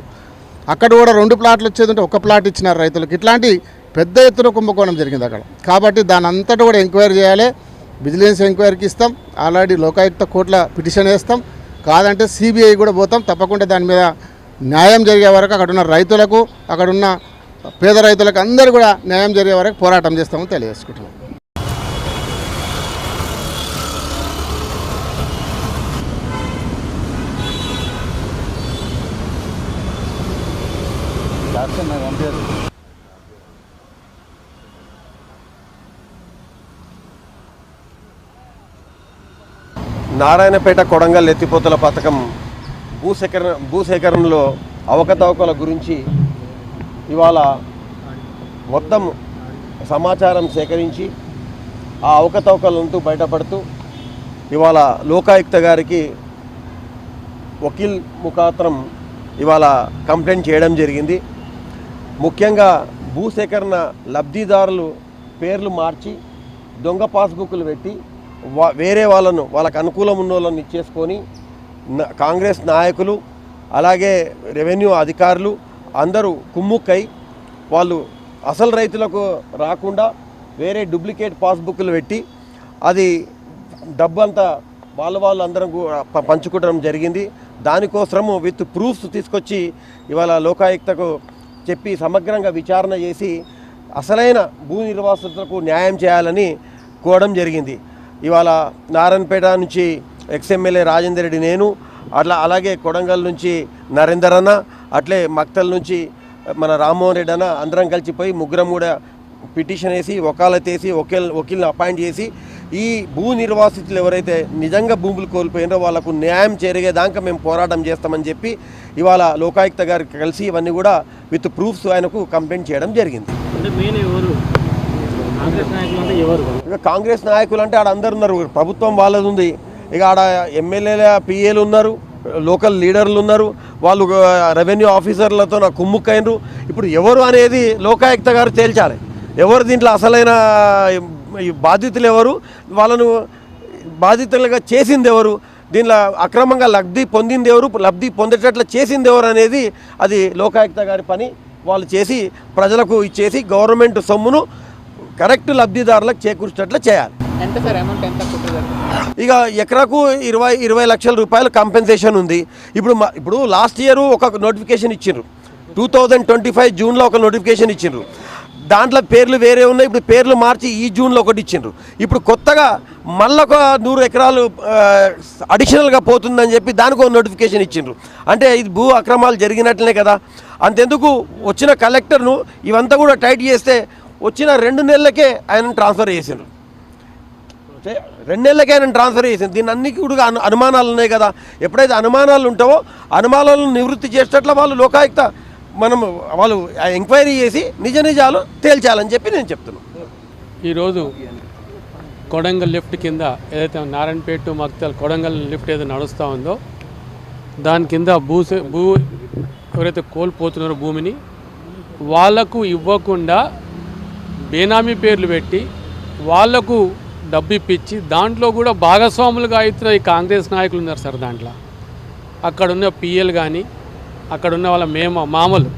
Speaker 3: అక్కడ కూడా 2 ప్లాట్లు వచ్చేదంటే 1 ప్లాట్ ఇచ్చినారు రైతులకు. ఇట్లాంటి పెద్ద ఎత్తున కుంభకోణం జరిగింది అక్కడ. కాబట్టి దాని అంతటా కూడా ఎంక్వైరీ చేయాలి. విజిలెన్స్ ఎంక్వైరీకి ఇస్తాం. ఆల్రెడీ లోకాయుక్త కోర్టులో పిటిషన్ వేస్తాం. కాదంటే సిబిఐ కూడా పోతాం. తప్పకుండా దాని మీద న్యాయం జరిగే వరకు అక్కడ ఉన్న రైతులకు, అక్కడ ఉన్న పేద రైతులకు అందరూ కూడా న్యాయం జరిగే వరకు పోరాటం చేస్తామని తెలియజేసుకుంటున్నాం.
Speaker 1: నారాయణపేట కొడంగల్ ఎత్తిపోతల పథకం భూసేకరణలో అవకతవకల గురించి ఇవాళ మొత్తం సమాచారం సేకరించి ఆ అవకతవకలంటూ బయటపడుతూ ఇవాళ లోకాయుక్త గారికి వకీల్ ముఖాంతరం ఇవాళ కంప్లైంట్ చేయడం జరిగింది. ముఖ్యంగా భూసేకరణ లబ్ధిదారులు పేర్లు మార్చి దొంగ పాస్బుక్లు పెట్టి వేరే వాళ్ళకు అనుకూలం ఉన్న వాళ్ళని ఇచ్చేసుకొని కాంగ్రెస్ నాయకులు అలాగే రెవెన్యూ అధికారులు అందరూ కుమ్ముక్కై వాళ్ళు అసలు రైతులకు రాకుండా వేరే డూప్లికేట్ పాస్బుక్లు పెట్టి అది డబ్బు అంతా వాళ్ళు అందరం పంచుకోవడం జరిగింది. దానికోసము విత్ ప్రూఫ్స్ తీసుకొచ్చి ఇవాళ లోకాయుక్తకు చెప్పి సమగ్రంగా విచారణ చేసి అసలైన భూ నిర్వాసితులకు న్యాయం చేయాలని కోరడం జరిగింది. ఇవాళ నారాయణపేట నుంచి ఎక్స్ఎమ్మెల్యే రాజేందర్ రెడ్డి, నేను అలాగే కొడంగల్ నుంచి నరేందర్ అన్న, అట్లే మక్తల్ నుంచి మన రామ్మోహన్ రెడ్డి అన్న అందరం కలిసిపోయి ముగ్గురం కూడా పిటిషన్ వేసి వకాలత్ వేసి వకీల్ని అపాయింట్ చేసి ఈ భూ నిర్వాసితులు ఎవరైతే నిజంగా భూములు కోల్పోయినారో వాళ్ళకు న్యాయం జరిగేదాకా మేము పోరాటం చేస్తామని చెప్పి ఇవాళ లోకాయుక్త గారికి కలిసి ఇవన్నీ కూడా విత్ ప్రూఫ్స్ ఆయనకు కంప్లైంట్ చేయడం జరిగింది. ఇక కాంగ్రెస్ నాయకులు అంటే ఆడ అందరు ఉన్నారు. ప్రభుత్వం వాళ్ళది ఉంది. ఇక ఆడ ఎమ్మెల్యేల పిఏలు ఉన్నారు, లోకల్ లీడర్లు ఉన్నారు, వాళ్ళు రెవెన్యూ ఆఫీసర్లతో నాకు కుమ్ముక్కైనరు. ఇప్పుడు ఎవరు అనేది లోకాయుక్త గారు తేల్చాలి. ఎవరు దీంట్లో అసలైన బాధితులు ఎవరు, వాళ్ళను బాధితులుగా చేసింది ఎవరు, దీనిలో అక్రమంగా లబ్ధి పొందింది ఎవరు, లబ్ధి పొందేటట్లు చేసింది ఎవరు అనేది అది లోకాయుక్త గారి పని. వాళ్ళు చేసి ప్రజలకు ఇచ్చేసి గవర్నమెంట్ సొమ్మును కరెక్ట్ లబ్ధిదారులకు చేకూర్చేటట్లు చేయాలి. ఇక ఎకరాకు 20 లక్షల రూపాయలు కంపెన్సేషన్ ఉంది. ఇప్పుడు లాస్ట్ ఇయర్ ఒక నోటిఫికేషన్ ఇచ్చిండ్రు, 2025 జూన్లో ఒక నోటిఫికేషన్ ఇచ్చిండ్రు. దాంట్లో పేర్లు వేరే ఉన్నాయి. ఇప్పుడు పేర్లు మార్చి ఈ జూన్లో ఒకటి ఇచ్చిండ్రు. ఇప్పుడు కొత్తగా మళ్ళీ ఒక 100 ఎకరాలు అడిషనల్గా పోతుందని చెప్పి దానికి ఒక నోటిఫికేషన్ ఇచ్చిండ్రు. అంటే ఇది భూ అక్రమాలు జరిగినట్లనే కదా. అంతెందుకు వచ్చిన కలెక్టర్ను ఇవంతా కూడా టైట్ చేస్తే వచ్చిన 2 నెలలకే ఆయన ట్రాన్స్ఫర్ చేసిండ్రు. 2 నెలలకే ఆయన ట్రాన్స్ఫర్ చేసింది. దీన్ని అన్ని కూడా అనుమానాలు ఉన్నాయి కదా. ఎప్పుడైతే అనుమానాలు ఉంటావో అనుమానాలను నివృత్తి చేసేటట్లు లోకాయుక్త వాళ్ళు ఎంక్వైరీ చేసి నిజాలు తేల్చాలని చెప్పి నేను చెప్తున్నాను.
Speaker 2: ఈరోజు కొడంగల్ లిఫ్ట్ కింద ఏదైతే నారాయణపేట టు మక్తల్ కొడంగల్ లిఫ్ట్ ఏదైతే నడుస్తూ ఉందో దాని కింద భూ ఎవరైతే కోల్పోతున్నారో భూమిని వాళ్లకు ఇవ్వకుండా బేనామీ పేర్లు పెట్టి వాళ్లకు డబ్బు ఇప్పించి దాంట్లో కూడా భాగస్వాములుగా అవుతున్న ఈ కాంగ్రెస్ నాయకులు ఉన్నారు సార్. దాంట్లో అక్కడున్న పిఎల్ కానీ అక్కడున్న వాళ్ళ మామూలు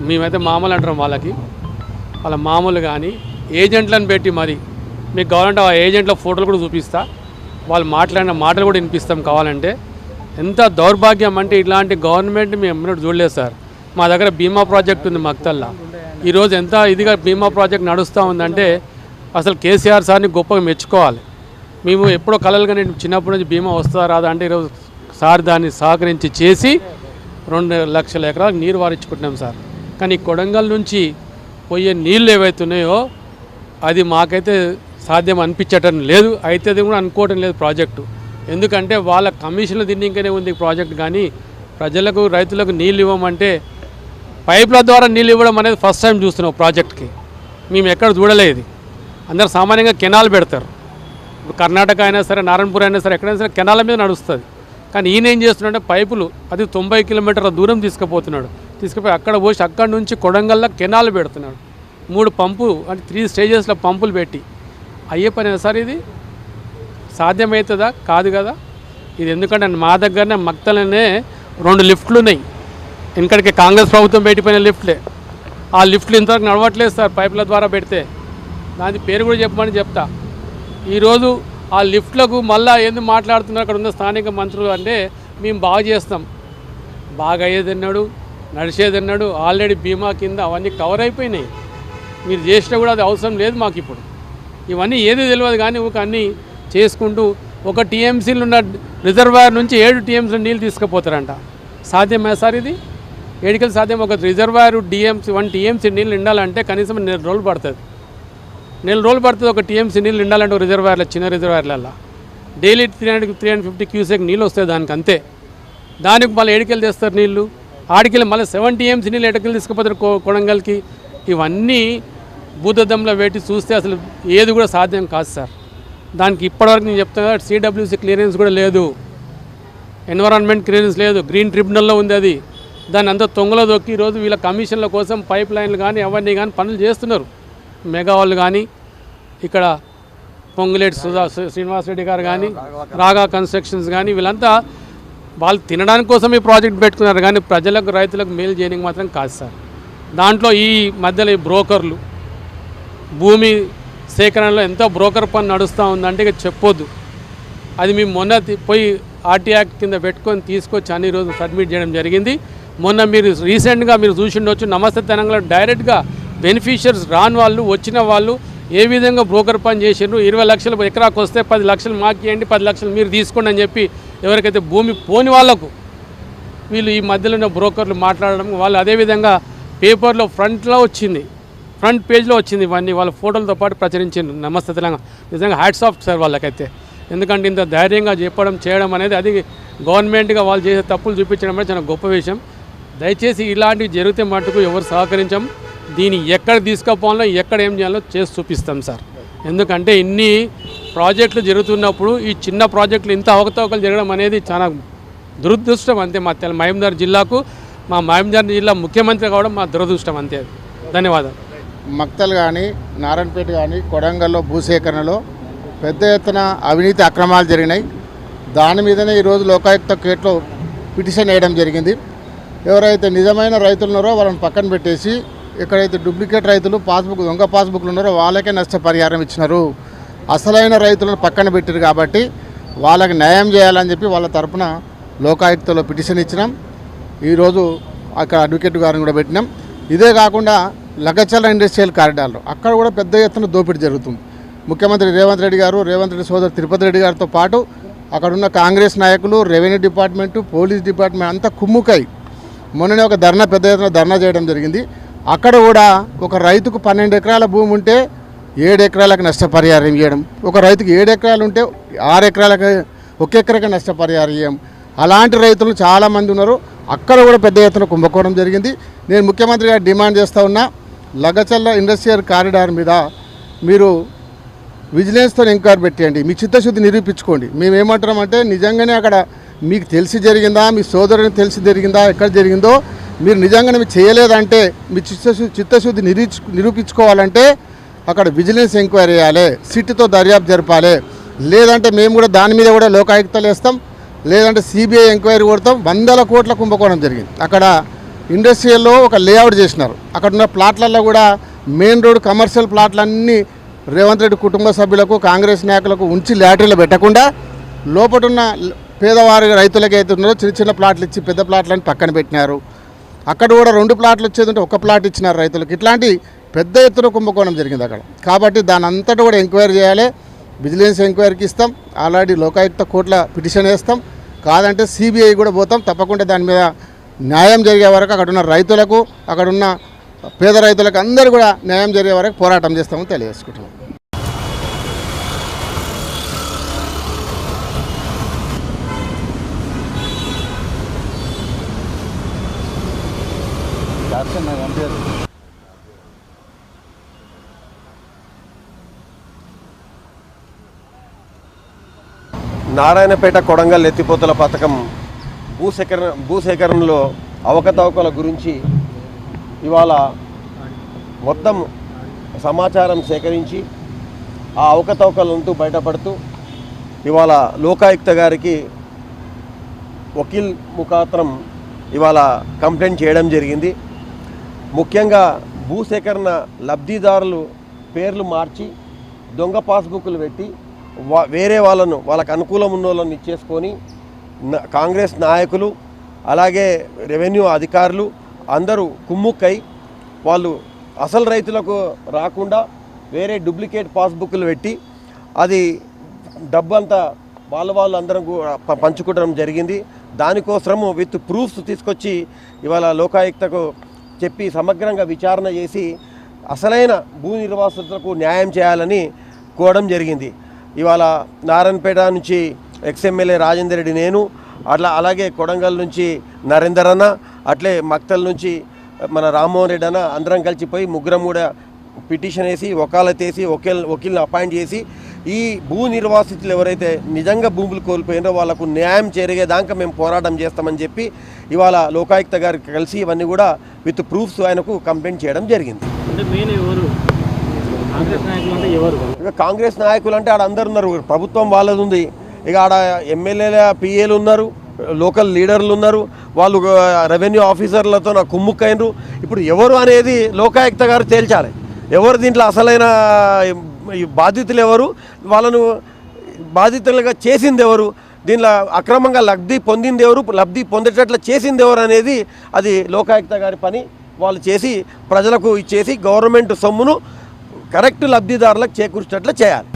Speaker 2: మేమైతే మామూలు అంటాం వాళ్ళ మామూలు కానీ ఏజెంట్లను పెట్టి మరి మీకు కావాలంటే ఆ ఏజెంట్ల ఫోటోలు కూడా చూపిస్తా, వాళ్ళు మాట్లాడిన మాటలు కూడా వినిపిస్తాం కావాలంటే. ఎంత దౌర్భాగ్యం అంటే ఇట్లాంటి గవర్నమెంట్ మేము ఎన్నడూ చూడలేదు సార్. మా దగ్గర బీమా ప్రాజెక్ట్ ఉంది మక్తల్లా. ఈరోజు ఎంత ఇదిగా బీమా ప్రాజెక్ట్ నడుస్తూ ఉందంటే అసలు కేసీఆర్ సార్ని గొప్పగా మెచ్చుకోవాలి. మేము ఎప్పుడో కలలుగా నేను చిన్నప్పటి నుంచి బీమా వస్తుందా రాదా అంటే ఈరోజు సార్ దాన్ని సహకరించి చేసి 2 లక్షల ఎకరాలకు నీరు వారించుకుంటున్నాం సార్. కానీ కొడంగల్ నుంచి పోయే నీళ్ళు ఏవైతున్నాయో అది మాకైతే సాధ్యం అనిపించటం లేదు. అయితే అది కూడా అనుకోవటం లేదు ప్రాజెక్టు. ఎందుకంటే వాళ్ళ కమిషన్లు తిన్నింకనే ఉంది ప్రాజెక్ట్. కానీ ప్రజలకు రైతులకు నీళ్ళు ఇవ్వమంటే పైప్ల ద్వారా నీళ్ళు ఇవ్వడం అనేది ఫస్ట్ టైం చూస్తున్నాం ప్రాజెక్ట్కి. మేము ఎక్కడ చూడలేదు. అందరు సామాన్యంగా కెనాల్ పెడతారు. ఇప్పుడు కర్ణాటక అయినా సరే నారాయణపూర్ అయినా సరే ఎక్కడైనా సరే కెనాల మీద నడుస్తుంది. కానీ ఈయన ఏం చేస్తున్నాడంటే పైపులు అది 90 కిలోమీటర్ల దూరం తీసుకుపోయి అక్కడ పోసి అక్కడి నుంచి కొడంగల్లో కెనాల్ పెడుతున్నాడు. 3 పంపు అంటే 3 స్టేజెస్లో పంపులు పెట్టి అయ్యే పని సార్ ఇది సాధ్యమవుతుందా? కాదు కదా. ఇది ఎందుకంటే మా దగ్గరనే మక్తలనే 2 లిఫ్ట్లు ఉన్నాయి. ఇంకడికి కాంగ్రెస్ ప్రభుత్వం పెట్టిపోయిన లిఫ్ట్లే. ఆ లిఫ్ట్లు ఇంతవరకు నడవట్లేదు సార్, పైపుల ద్వారా పెడితే. దాని పేరు కూడా చెప్పమని చెప్తా. ఈరోజు ఆ లిఫ్ట్లకు మళ్ళీ ఎందుకు మాట్లాడుతున్నారు అక్కడ ఉన్న స్థానిక మంత్రులు అంటే మేము బాగా చేస్తాం. బాగా అయ్యేదన్నాడు, నడిచేదన్నాడు. ఆల్రెడీ బీమా కింద అవన్నీ కవర్ అయిపోయినాయి. మీరు చేసినా కూడా అది అవసరం లేదు మాకు ఇప్పుడు. ఇవన్నీ ఏది తెలియదు కానీ ఒక అన్నీ చేసుకుంటూ ఒక టీఎంసీలు ఉన్న రిజర్వాయర్ నుంచి 7 టీఎంసీలు నీళ్ళు తీసుకుపోతారంట. సాధ్యమే సార్ ఇది? ఏడికలు సాధ్యం? ఒక రిజర్వాయర్ 1 టీఎంసీ నీళ్ళు నిండాలంటే కనీసం 4 రోజులు పడుతుంది. 4 రోజులు పడుతుంది ఒక టీఎంసీ నీళ్ళు నిండాలంటే ఒక రిజర్వాయర్లో, చిన్న రిజర్వాయర్లలో డైలీ 350 క్యూసెక్ నీళ్ళు వస్తాయి దానికి అంతే. దానికి మళ్ళీ ఏడికెళ్ళి తెస్తారు నీళ్ళు, ఆడికెళ్ళి మళ్ళీ 7 టీఎంసీ నీళ్ళు ఎడకెళ్ళి తీసుకుపోతారు కొడంగల్కి. ఇవన్నీ భూతద్దంలో పెట్టి చూస్తే అసలు ఏది కూడా సాధ్యం కాదు సార్. దానికి ఇప్పటివరకు నేను చెప్తున్నా సిడబ్ల్యూసీ క్లియరెన్స్ కూడా లేదు, ఎన్విరాన్మెంట్ క్లియరెన్స్ లేదు, గ్రీన్ ట్రిబ్యునల్లో ఉంది అది. దాన్ని అంతా తొంగలో దొక్కి ఈరోజు వీళ్ళ కమిషన్ల కోసం పైప్ లైన్లు కానీ అవన్నీ కానీ పనులు చేస్తున్నారు. మెగా వాళ్ళు కానీ ఇక్కడ పొంగులేటి శ్రీనివాసరెడ్డి గారు కానీ రాగా కన్స్ట్రక్షన్స్ కానీ వీళ్ళంతా వాళ్ళు తినడానికి కోసం ఈ ప్రాజెక్ట్ పెట్టుకున్నారు కానీ ప్రజలకు రైతులకు మేలు చేయడానికి మాత్రం కాదు సార్. దాంట్లో ఈ మధ్యలో ఈ బ్రోకర్లు భూమి సేకరణలో ఎంతో బ్రోకర్ పని నడుస్తూ ఉందంటే ఇక చెప్పొద్దు. అది మేము మొన్న పోయి ఆర్టీ యాక్ట్ కింద పెట్టుకొని తీసుకొచ్చి అన్ని రోజు సబ్మిట్ చేయడం జరిగింది. మొన్న మీరు రీసెంట్గా మీరు చూసిండొచ్చు, నమస్తే తెలంగాణ డైరెక్ట్గా బెనిఫిషియర్స్ రాని వాళ్ళు వచ్చిన వాళ్ళు ఏ విధంగా బ్రోకర్ పని చేసిండ్రు. 20 లక్షలు ఎకరాకు వస్తే 10 లక్షలు మాకు ఇవ్వండి, 10 లక్షలు మీరు తీసుకోండి అని చెప్పి ఎవరికైతే భూమి పోని వాళ్లకు వీళ్ళు ఈ మధ్యలో ఉన్న బ్రోకర్లు మాట్లాడడం, వాళ్ళు అదేవిధంగా పేపర్లో ఫ్రంట్లో వచ్చింది, ఫ్రంట్ పేజ్లో వచ్చింది. ఇవన్నీ వాళ్ళ ఫోటోలతో పాటు ప్రచురించింది. నమస్తే తెలంగాణ నిజంగా హ్యాట్స్ ఆఫ్ సార్ వాళ్ళకైతే. ఎందుకంటే ఇంత ధైర్యంగా చెప్పడం చేయడం అనేది అది గవర్నమెంట్గా వాళ్ళు చేసే తప్పులు చూపించడం అనేది చాలా గొప్ప విషయం. దయచేసి ఇలాంటివి జరిగితే మటుకు ఎవరు సహకరించాం. దీన్ని ఎక్కడ తీసుకుపోవాలో ఎక్కడ ఏం చేయాలో చేసి చూపిస్తాం సార్. ఎందుకంటే ఇన్ని ప్రాజెక్టులు జరుగుతున్నప్పుడు ఈ చిన్న ప్రాజెక్టులు ఇంత అవకతవకలు జరగడం అనేది చాలా దురదృష్టం అంతే. మా మహబూబ్నగర్ జిల్లాకు, మా మహబూబ్నగర్ జిల్లా ముఖ్యమంత్రి కావడం మా దురదృష్టం అంతే. ధన్యవాదాలు.
Speaker 3: మక్తల్ కానీ నారాయణపేట కానీ కొడంగల్లో భూసేకరణలో పెద్ద ఎత్తున అవినీతి అక్రమాలు జరిగినాయి. దాని మీదనే ఈరోజు లోకాయుక్త కేట్లో పిటిషన్ వేయడం జరిగింది. ఎవరైతే నిజమైన రైతులు ఉన్నారో వాళ్ళని పక్కన పెట్టేసి ఎక్కడైతే డూప్లికేట్ రైతులు దొంగ పాస్బుక్లు ఉన్నారో వాళ్ళకే నష్టపరిహారం ఇచ్చినారు. అసలైన రైతులను పక్కన పెట్టారు కాబట్టి వాళ్ళకి న్యాయం చేయాలని చెప్పి వాళ్ళ తరపున లోకాయుక్తలో పిటిషన్ ఇచ్చినాం. ఈరోజు అక్కడ అడ్వకేట్ గారిని కూడా పెట్టినాం. ఇదే కాకుండా లగచర్ల ఇండస్ట్రియల్ కారిడార్లో అక్కడ కూడా పెద్ద ఎత్తున దోపిడీ జరుగుతుంది. ముఖ్యమంత్రి రేవంత్ రెడ్డి గారు, రేవంత్ రెడ్డి సోదరు తిరుపతి రెడ్డి గారితో పాటు అక్కడున్న కాంగ్రెస్ నాయకులు, రెవెన్యూ డిపార్ట్మెంటు, పోలీస్ డిపార్ట్మెంట్ అంతా కుమ్ముకై మొన్ననే ఒక పెద్ద ఎత్తున ధర్నా చేయడం జరిగింది. అక్కడ కూడా ఒక రైతుకు 12 ఎకరాల భూమి ఉంటే 7 ఎకరాలకు నష్టపరిహారం ఇవ్వడం, ఒక రైతుకు 7 ఎకరాలు ఉంటే 6 ఎకరాలకు 1 ఎకరాకి నష్టపరిహారం ఇవ్వడం. అలాంటి రైతులు చాలామంది ఉన్నారు. అక్కడ కూడా పెద్ద ఎత్తున కుంభకోణం జరిగింది. నేను ముఖ్యమంత్రి గారు డిమాండ్ చేస్తూ ఉన్నా, లగచర్ల ఇండస్ట్రియల్ కారిడార్ మీద మీరు విజిలెన్స్తో ఎంక్వైరీ పెట్టండి, మీ చిత్తశుద్ధి నిరూపించుకోండి. మేము ఏమంటున్నామంటే నిజంగానే అక్కడ మీకు తెలిసి జరిగిందా, మీ సోదరుని తెలిసి జరిగిందా, ఎక్కడ జరిగిందో మీరు నిజంగానే మీరు చేయలేదంటే మీ చిత్తశుద్ధి నిరూపించుకోవాలంటే అక్కడ విజిలెన్స్ ఎంక్వైరీ చేయాలి, సిట్తో దర్యాప్తు జరపాలి. లేదంటే మేము కూడా దాని మీద కూడా లోకాయుక్తలు వేస్తాం, లేదంటే సిబిఐ ఎంక్వైరీ కొడతాం. 100 కోట్ల కుంభకోణం జరిగింది. అక్కడ ఇండస్ట్రియల్లో ఒక లేఅవుట్ చేసినారు. అక్కడ ఉన్న ప్లాట్లలో కూడా మెయిన్ రోడ్ కమర్షియల్ ప్లాట్లన్నీ రేవంత్ రెడ్డి కుటుంబ సభ్యులకు, కాంగ్రెస్ నాయకులకు ఉంచి లాటరీలో పెట్టకుండా లోపటున్న పేదవారి రైతులకి అయితే ఉన్నారో చిన్న చిన్న ప్లాట్లు ఇచ్చి పెద్ద ప్లాట్లని పక్కన పెట్టినారు. అక్కడ కూడా 2 ప్లాట్లు వచ్చేది ఉంటే 1 ప్లాట్ ఇచ్చినారు రైతులకు. ఇట్లాంటి పెద్ద ఎత్తున కుంభకోణం జరిగింది అక్కడ. కాబట్టి దాని అంతటా కూడా ఎంక్వైరీ చేయాలి, విజిలెన్స్ ఎంక్వైరీకి ఇస్తాం. ఆల్రెడీ లోకాయుక్త కోర్టుల పిటిషన్ వేస్తాం. కాదంటే సిబిఐ కూడా పోతాం. తప్పకుండా దాని మీద న్యాయం జరిగే వరకు అక్కడున్న రైతులకు, అక్కడున్న పేద రైతులకు అందరూ కూడా న్యాయం జరిగే వరకు పోరాటం చేస్తామని తెలియజేసుకుంటున్నాం.
Speaker 1: నారాయణపేట కొడంగల్ ఎత్తిపోతల పథకం భూసేకరణలో అవకతవకల గురించి ఇవాళ మొత్తం సమాచారం సేకరించి ఆ అవకతవకలంటూ బయటపడుతూ ఇవాళ లోకాయుక్త గారికి వకీల్ ముఖాంతరం ఇవాళ కంప్లైంట్ చేయడం జరిగింది. ముఖ్యంగా భూసేకరణ లబ్ధిదారులు పేర్లు మార్చి దొంగ పాస్బుక్లు పెట్టి వేరే వాళ్ళకు అనుకూలం ఉన్న వాళ్ళని ఇచ్చేసుకొని కాంగ్రెస్ నాయకులు అలాగే రెవెన్యూ అధికారులు అందరూ కుమ్ముక్కై వాళ్ళు అసలు రైతులకు రాకుండా వేరే డూప్లికేట్ పాస్బుక్లు పెట్టి అది డబ్బంతా వాళ్ళు అందరం పంచుకోవడం జరిగింది. దానికోసము విత్ ప్రూఫ్స్ తీసుకొచ్చి ఇవాళ లోకాయుక్తకు చెప్పి సమగ్రంగా విచారణ చేసి అసలైన భూ నిర్వాసితులకు న్యాయం చేయాలని కోరడం జరిగింది. ఇవాళ నారాయణపేట నుంచి ఎక్స్ఎమ్మెల్యే రాజేందర్ రెడ్డి, నేను అలాగే కొడంగల్ నుంచి నరేందర్ అన్న, అట్లే మక్తల్ నుంచి మన రామ్మోహన్ రెడ్డి అన్న అందరం కలిసిపోయి ముగ్గురం కూడా పిటిషన్ వేసి వకాలత్ వేసి వకీల్ని అపాయింట్ చేసి ఈ భూ నిర్వాసితులు ఎవరైతే నిజంగా భూములు కోల్పోయినారో వాళ్ళకు న్యాయం జరిగేదాకా మేము పోరాటం చేస్తామని చెప్పి ఇవాళ లోకాయుక్త గారికి కలిసి ఇవన్నీ కూడా విత్ ప్రూఫ్స్ ఆయనకు కంప్లైంట్ చేయడం జరిగింది. ఇక కాంగ్రెస్ నాయకులు అంటే ఆడ అందరు ఉన్నారు, ప్రభుత్వం వాళ్ళది ఉంది, ఇక ఆడ ఎమ్మెల్యేల పిఏలు ఉన్నారు, లోకల్ లీడర్లు ఉన్నారు, వాళ్ళు రెవెన్యూ ఆఫీసర్లతో నాకు కుమ్ముక్కైనరు. ఇప్పుడు ఎవరు అనేది లోకాయుక్త గారు తేల్చాలి. ఎవరు దీంట్లో అసలైన బాధితులు ఎవరు, వాళ్ళను బాధితులుగా చేసింది ఎవరు, దీనిలో అక్రమంగా లబ్ధి పొందింది ఎవరు, లబ్ధి పొందేటట్లు చేసింది ఎవరు అనేది అది లోకాయుక్త గారి పని. వాళ్ళు చేసి ప్రజలకు ఇచ్చేసి గవర్నమెంట్ సొమ్మును కరెక్ట్ లబ్ధిదారులకు చేకూర్చేటట్లు చేయాలి.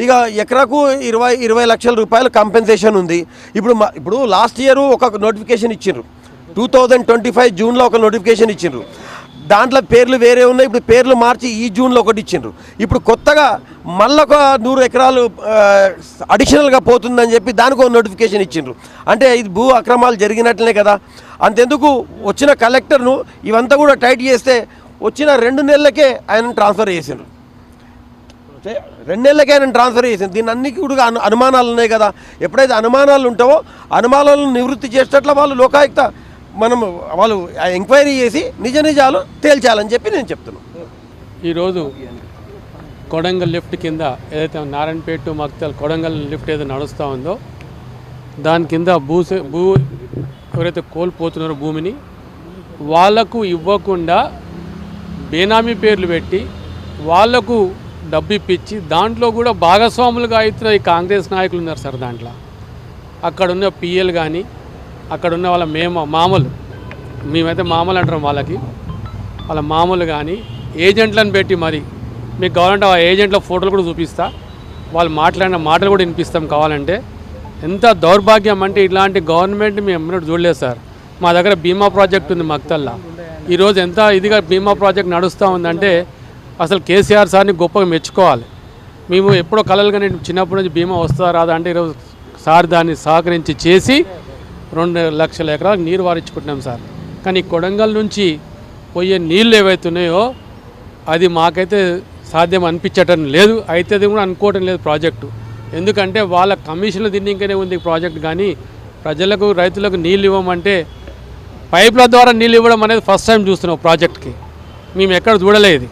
Speaker 1: ఇక ఎకరాకు 20 లక్షల రూపాయలు కంపెన్సేషన్ ఉంది. ఇప్పుడు లాస్ట్ ఇయర్ ఒక నోటిఫికేషన్ ఇచ్చిండ్రు, 2025 జూన్లో ఒక నోటిఫికేషన్ ఇచ్చిండ్రు. దాంట్లో పేర్లు వేరే ఉన్నాయి, ఇప్పుడు పేర్లు మార్చి ఈ జూన్లో ఒకటి ఇచ్చిండ్రు. ఇప్పుడు కొత్తగా మళ్ళీ ఒక 100 ఎకరాలు అడిషనల్గా పోతుందని చెప్పి దానికి ఒక నోటిఫికేషన్ ఇచ్చిండ్రు. అంటే ఇది భూ అక్రమాలు జరిగినట్లనే కదా. అంతెందుకు వచ్చిన కలెక్టర్ను ఇవంతా కూడా టైట్ చేస్తే వచ్చిన 2 నెలలకే ఆయన ట్రాన్స్ఫర్ చేసిండ్రు. 2 నెలలకే ఆయన ట్రాన్స్ఫర్ చేసింది. దీన్ని అన్నికి కూడా అనుమానాలు ఉన్నాయి కదా. ఎప్పుడైతే అనుమానాలు ఉంటావో అనుమానాలను నివృత్తి చేసేటట్లు వాళ్ళు లోకాయుక్త వాళ్ళు ఎంక్వైరీ చేసి నిజాలు తేల్చాలని చెప్పి నేను చెప్తున్నాను.
Speaker 2: ఈరోజు కొడంగల్ లిఫ్ట్ కింద ఏదైతే నారాయణపేట టు మక్తల్ కొడంగల్ లిఫ్ట్ ఏదైతే నడుస్తూ ఉందో దాని కింద భూ ఎవరైతే కోల్పోతున్నారో భూమిని వాళ్లకు ఇవ్వకుండా బేనామీ పేర్లు పెట్టి వాళ్లకు డబ్బు ఇప్పించి దాంట్లో కూడా భాగస్వాములుగా అవుతున్న ఈ కాంగ్రెస్ నాయకులు ఉన్నారు సార్. దాంట్లో అక్కడున్న పిఎల్ కానీ అక్కడున్న వాళ్ళ మామూలు మేమైతే మామూలు అంటాం వాళ్ళ మామూలు కానీ ఏజెంట్లను పెట్టి మరి మీకు కావాలంటే ఆ ఏజెంట్ల ఫోటోలు కూడా చూపిస్తా, వాళ్ళు మాట్లాడిన మాటలు కూడా వినిపిస్తాం కావాలంటే. ఎంత దౌర్భాగ్యం అంటే ఇలాంటి గవర్నమెంట్ మేము ఎన్నడూ చూడలేదు సార్. మా దగ్గర బీమా ప్రాజెక్ట్ ఉంది మక్తల్లా. ఈరోజు ఎంత ఇదిగా బీమా ప్రాజెక్ట్ నడుస్తూ ఉందంటే అసలు కేసీఆర్ సార్ని గొప్పగా మెచ్చుకోవాలి. మేము ఎప్పుడో కలలుగా నేను చిన్నప్పటి నుంచి బీమా వస్తుందా రాదా అంటే ఈరోజు సార్ దాన్ని సహకరించి చేసి 2 లక్షల ఎకరాలకు నీరు వారించుకుంటున్నాం సార్. కానీ కొడంగల్ నుంచి పోయే నీళ్ళు ఏవైతున్నాయో అది మాకైతే సాధ్యం అనిపించటం లేదు, అయితే అది కూడా అనుకోవటం లేదు ప్రాజెక్టు. ఎందుకంటే వాళ్ళ కమిషన్లు దిన్నింకనే ఉంది ప్రాజెక్ట్. కానీ ప్రజలకు రైతులకు నీళ్ళు ఇవ్వమంటే పైప్ల ద్వారా నీళ్ళు ఇవ్వడం అనేది ఫస్ట్ టైం చూస్తున్నాం ప్రాజెక్ట్కి. మేము ఎక్కడ చూడలేదు.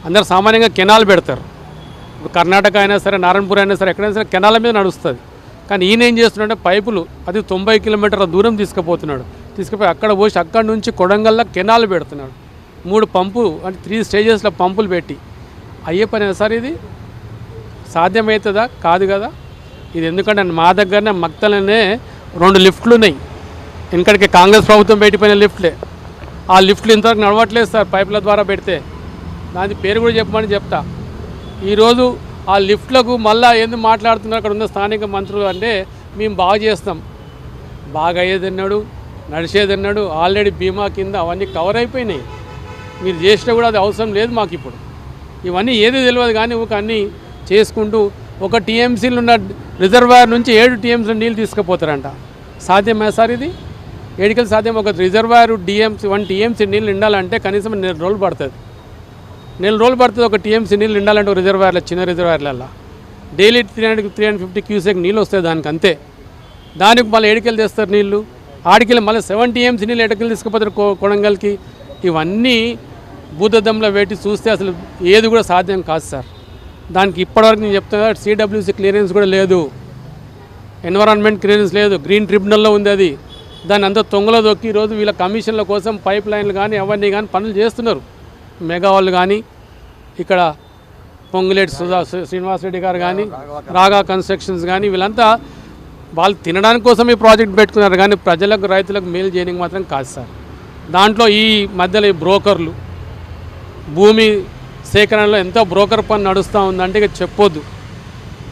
Speaker 2: అందరు సామాన్యంగా కెనాల్ పెడతారు. ఇప్పుడు కర్ణాటక అయినా సరే నారాయణపూర్ అయినా సరే ఎక్కడైనా సరే కెనాల మీద నడుస్తుంది. కానీ ఈయన ఏం చేస్తున్నాడంటే పైపులు అది 90 కిలోమీటర్ల దూరం తీసుకుపోయి అక్కడ పోసి అక్కడి నుంచి కొడంగల్లో కెనాల్ పెడుతున్నాడు. 3 పంపు అంటే 3 స్టేజెస్లో పంపులు పెట్టి అయ్యే పని సార్. ఇది సాధ్యమవుతుందా? కాదు కదా. ఇది ఎందుకంటే మా దగ్గరనే మక్తలనే 2 లిఫ్ట్లు ఉన్నాయి. ఇంకడికి కాంగ్రెస్ ప్రభుత్వం పెట్టిపోయిన లిఫ్ట్లే. ఆ లిఫ్ట్లు ఇంతవరకు నడవట్లేదు సార్ పైపుల ద్వారా పెడితే. దాని పేరు కూడా చెప్పమని చెప్తా. ఈరోజు ఆ లిఫ్ట్లకు మళ్ళీ ఎందుకు మాట్లాడుతున్నారు అక్కడ ఉన్న స్థానిక మంత్రులు అంటే మేము బాగా చేస్తాం, బాగా అయ్యేదన్నాడు, నడిచేదన్నాడు. ఆల్రెడీ బీమా కింద అవన్నీ కవర్ అయిపోయినాయి. మీరు చేసినా కూడా అది అవసరం లేదు మాకు. ఇప్పుడు ఇవన్నీ ఏది తెలియదు కానీ ఒక అన్నీ చేసుకుంటూ ఒక టీఎంసీలు ఉన్న రిజర్వాయర్ నుంచి 7 టీఎంసీలు నీళ్ళు తీసుకుపోతారంట. సాధ్యమే సార్ ఇది? ఏడికలు సాధ్యం? ఒక రిజర్వాయర్ 1 టీఎంసీ నీళ్ళు నిండాలంటే కనీసం 4 రోజులు పడుతుంది. 4 రోజులు పడుతుంది ఒక టీఎంసీ నీళ్ళు నిండాలంటే ఒక రిజర్వాయర్లో, చిన్న రిజర్వాయర్లలో డైలీ 350 క్యూసెక్ నీళ్ళు వస్తాయి దానికి అంతే. దానికి మళ్ళీ ఏడికెళ్ళి తెస్తారు నీళ్ళు, ఆడికెళ్ళి మళ్ళీ 7 టీఎంసీ నీళ్ళు ఎడకెళ్ళి తీసుకుపోతారు కొడంగల్కి. ఇవన్నీ భూతద్దంలో పెట్టి చూస్తే అసలు ఏది కూడా సాధ్యం కాదు సార్. దానికి ఇప్పటివరకు నేను చెప్తున్నా సిడబ్ల్యూసీ క్లియరెన్స్ కూడా లేదు, ఎన్విరాన్మెంట్ క్లియరెన్స్ లేదు, గ్రీన్ ట్రిబ్యునల్లో ఉంది అది. దాన్ని అంతా తొంగలో దొక్కి ఈరోజు వీళ్ళ కమిషన్ల కోసం పైప్ లైన్లు కానీ అవన్నీ కానీ పనులు చేస్తున్నారు. మెగా వాళ్ళు కానీ ఇక్కడ పొంగులేటి శ్రీనివాసరెడ్డి గారు కానీ రాగా కన్స్ట్రక్షన్స్ కానీ వీళ్ళంతా వాళ్ళు తినడానికి కోసం ఈ ప్రాజెక్ట్ పెట్టుకున్నారు కానీ ప్రజలకు రైతులకు మేలు చేయడానికి మాత్రం కాదు సార్. దాంట్లో ఈ మధ్యలో ఈ బ్రోకర్లు భూమి సేకరణలో ఎంతో బ్రోకర్ పని నడుస్తూ ఉందంటే ఇక చెప్పొద్దు.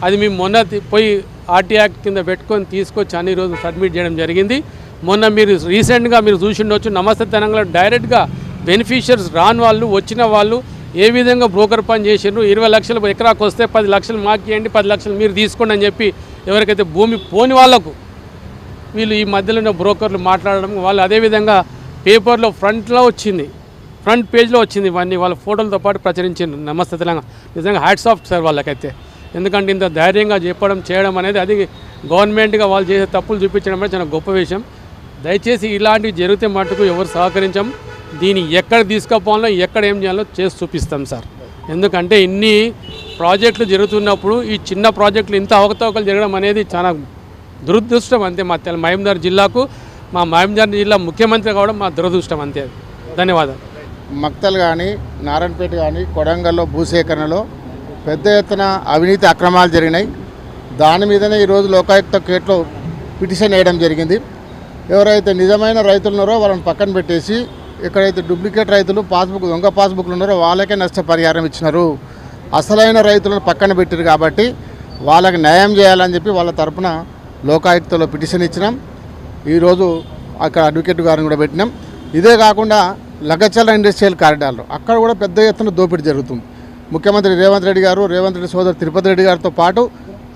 Speaker 2: అది మేము మొన్న పోయి ఆర్టీ యాక్ట్ కింద పెట్టుకొని తీసుకొచ్చి అన్ని రోజు సబ్మిట్ చేయడం జరిగింది. మొన్న మీరు రీసెంట్గా మీరు చూసి ఉండొచ్చు, నమస్తే తెలంగాణ డైరెక్ట్గా బెనిఫిషియర్స్ రాని వాళ్ళు వచ్చిన వాళ్ళు ఏ విధంగా బ్రోకర్ పని చేసిండ్రు. 20 లక్షలు ఎకరాకు వస్తే 10 లక్షలు మాకు ఇవ్వండి, 10 లక్షలు మీరు తీసుకోండి అని చెప్పి ఎవరికైతే భూమి పోని వాళ్లకు వీళ్ళు ఈ మధ్యలో ఉన్న బ్రోకర్లు మాట్లాడడం, వాళ్ళు అదేవిధంగా పేపర్లో ఫ్రంట్లో వచ్చింది, ఫ్రంట్ పేజ్లో వచ్చింది, ఇవన్నీ వాళ్ళ ఫోటోలతో పాటు ప్రచురించింది. నమస్తే తెలంగాణ నిజంగా హ్యాట్స్ ఆఫ్ సార్ వాళ్ళకైతే. ఎందుకంటే ఇంత ధైర్యంగా చెప్పడం చేయడం అనేది అది గవర్నమెంట్గా వాళ్ళు చేసే తప్పులు చూపించడం అనేది చాలా గొప్ప విషయం. దయచేసి ఇలాంటివి జరిగితే మటుకు ఎవరు సహకరించం. దీన్ని ఎక్కడ తీసుకుపోవాలో ఎక్కడ ఏం చేయాలో చేసి చూపిస్తాం సార్. ఎందుకంటే ఇన్ని ప్రాజెక్టులు జరుగుతున్నప్పుడు ఈ చిన్న ప్రాజెక్టులు ఇంత అవకతవకలు జరగడం అనేది చాలా దురదృష్టం. అంతే మా మహబూబ్నగర్ జిల్లాకు, మా మహబూబ్నగర్ జిల్లా ముఖ్యమంత్రి కావడం మా దురదృష్టం అంతే. ధన్యవాదాలు.
Speaker 3: మక్తల్ కానీ నారాయణపేట కానీ కొడంగల్లో భూసేకరణలో పెద్ద ఎత్తున అవినీతి అక్రమాలు జరిగినాయి. దాని మీదనే ఈరోజు లోకాయుక్త కేట్లో పిటిషన్ వేయడం జరిగింది. ఎవరైతే నిజమైన రైతులు ఉన్నారో వాళ్ళని పక్కన పెట్టేసి ఎక్కడైతే డూప్లికేట్ రైతులు దొంగ పాస్బుక్లు ఉన్నారో వాళ్ళకే నష్టపరిహారం ఇచ్చినారు. అసలైన రైతులను పక్కన పెట్టారు కాబట్టి వాళ్ళకి న్యాయం చేయాలని చెప్పి వాళ్ళ తరపున లోకాయుక్తలో పిటిషన్ ఇచ్చినాం. ఈరోజు అక్కడ అడ్వకేట్ గారిని కూడా పెట్టినాం. ఇదే కాకుండా లగచర్ల ఇండస్ట్రియల్ కారిడార్లో అక్కడ కూడా పెద్ద ఎత్తున దోపిడీ జరుగుతుంది. ముఖ్యమంత్రి రేవంత్ రెడ్డి గారు, రేవంత్ రెడ్డి సోదరు తిరుపతి రెడ్డి గారితో పాటు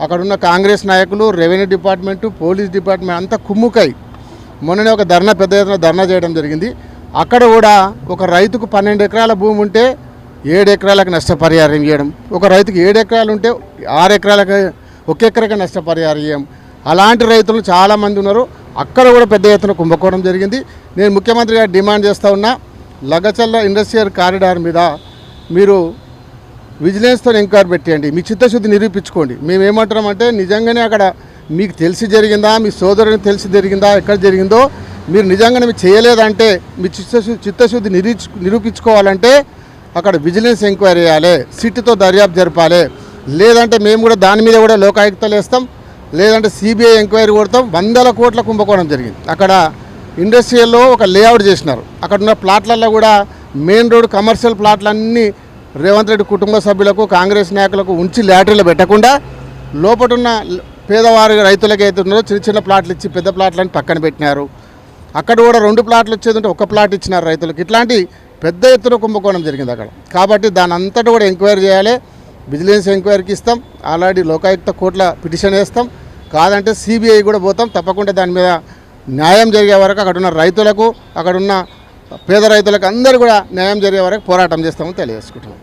Speaker 3: అక్కడున్న కాంగ్రెస్ నాయకులు, రెవెన్యూ డిపార్ట్మెంటు, పోలీస్ డిపార్ట్మెంట్ అంతా కుమ్ముకై మొన్ననే ఒక పెద్ద ఎత్తున ధర్నా చేయడం జరిగింది. అక్కడ కూడా ఒక రైతుకు 12 ఎకరాల భూమి ఉంటే 7 ఎకరాలకు నష్టపరిహారం ఇవ్వడం, ఒక రైతుకు 7 ఎకరాలు ఉంటే 6 ఎకరాలకు 1 ఎకరాకి నష్టపరిహారం ఇవ్వడం. అలాంటి రైతులు చాలామంది ఉన్నారు. అక్కడ కూడా పెద్ద ఎత్తున కుంభకోణం జరిగింది. నేను ముఖ్యమంత్రి గారు డిమాండ్ చేస్తూ ఉన్నా, లగచర్ల ఇండస్ట్రియల్ కారిడార్ మీద మీరు విజిలెన్స్తో ఎంక్వైరీ పెట్టండి, మీ చిత్తశుద్ధి నిరూపించుకోండి. మేము ఏమంటున్నామంటే నిజంగానే అక్కడ మీకు తెలిసి జరిగిందా, మీ సోదరుని తెలిసి జరిగిందా, ఎక్కడ జరిగిందో మీరు నిజంగానే మీరు చేయలేదంటే మీ చిత్తశుద్ధి నిరూపించుకోవాలంటే అక్కడ విజిలెన్స్ ఎంక్వైరీ చేయాలి, సిట్తో దర్యాప్తు జరపాలి. లేదంటే మేము కూడా దాని మీద కూడా లోకాయుక్తలు వేస్తాం, లేదంటే సిబిఐ ఎంక్వైరీ కొడతాం. 100 కోట్ల కుంభకోణం జరిగింది. అక్కడ ఇండస్ట్రియల్లో ఒక లేఅవుట్ చేసినారు. అక్కడ ఉన్న ప్లాట్లలో కూడా మెయిన్ రోడ్ కమర్షియల్ ప్లాట్లన్నీ రేవంత్ రెడ్డి కుటుంబ సభ్యులకు, కాంగ్రెస్ నాయకులకు ఉంచి లాటరీలో పెట్టకుండా లోపటున్న పేదవారి రైతులకి అయితే ఉన్నారో చిన్న చిన్న ప్లాట్లు ఇచ్చి పెద్ద ప్లాట్లని పక్కన పెట్టినారు. అక్కడ కూడా 2 ప్లాట్లు వచ్చేదంటే 1 ప్లాట్ ఇచ్చినారు రైతులకు. ఇట్లాంటి పెద్ద ఎత్తున కుంభకోణం జరిగింది అక్కడ. కాబట్టి దాని అంతటా కూడా ఎంక్వైరీ చేయాలి, విజిలెన్స్ ఎంక్వైరీకి ఇస్తాం. ఆల్రెడీ లోకాయుక్త కోర్టుల పిటిషన్ వేస్తాం. కాదంటే సిబిఐ కూడా పోతాం. తప్పకుండా దాని మీద న్యాయం జరిగే వరకు అక్కడున్న రైతులకు, అక్కడున్న పేద రైతులకు అందరూ కూడా న్యాయం జరిగే వరకు పోరాటం చేస్తామని తెలియజేసుకుంటాం.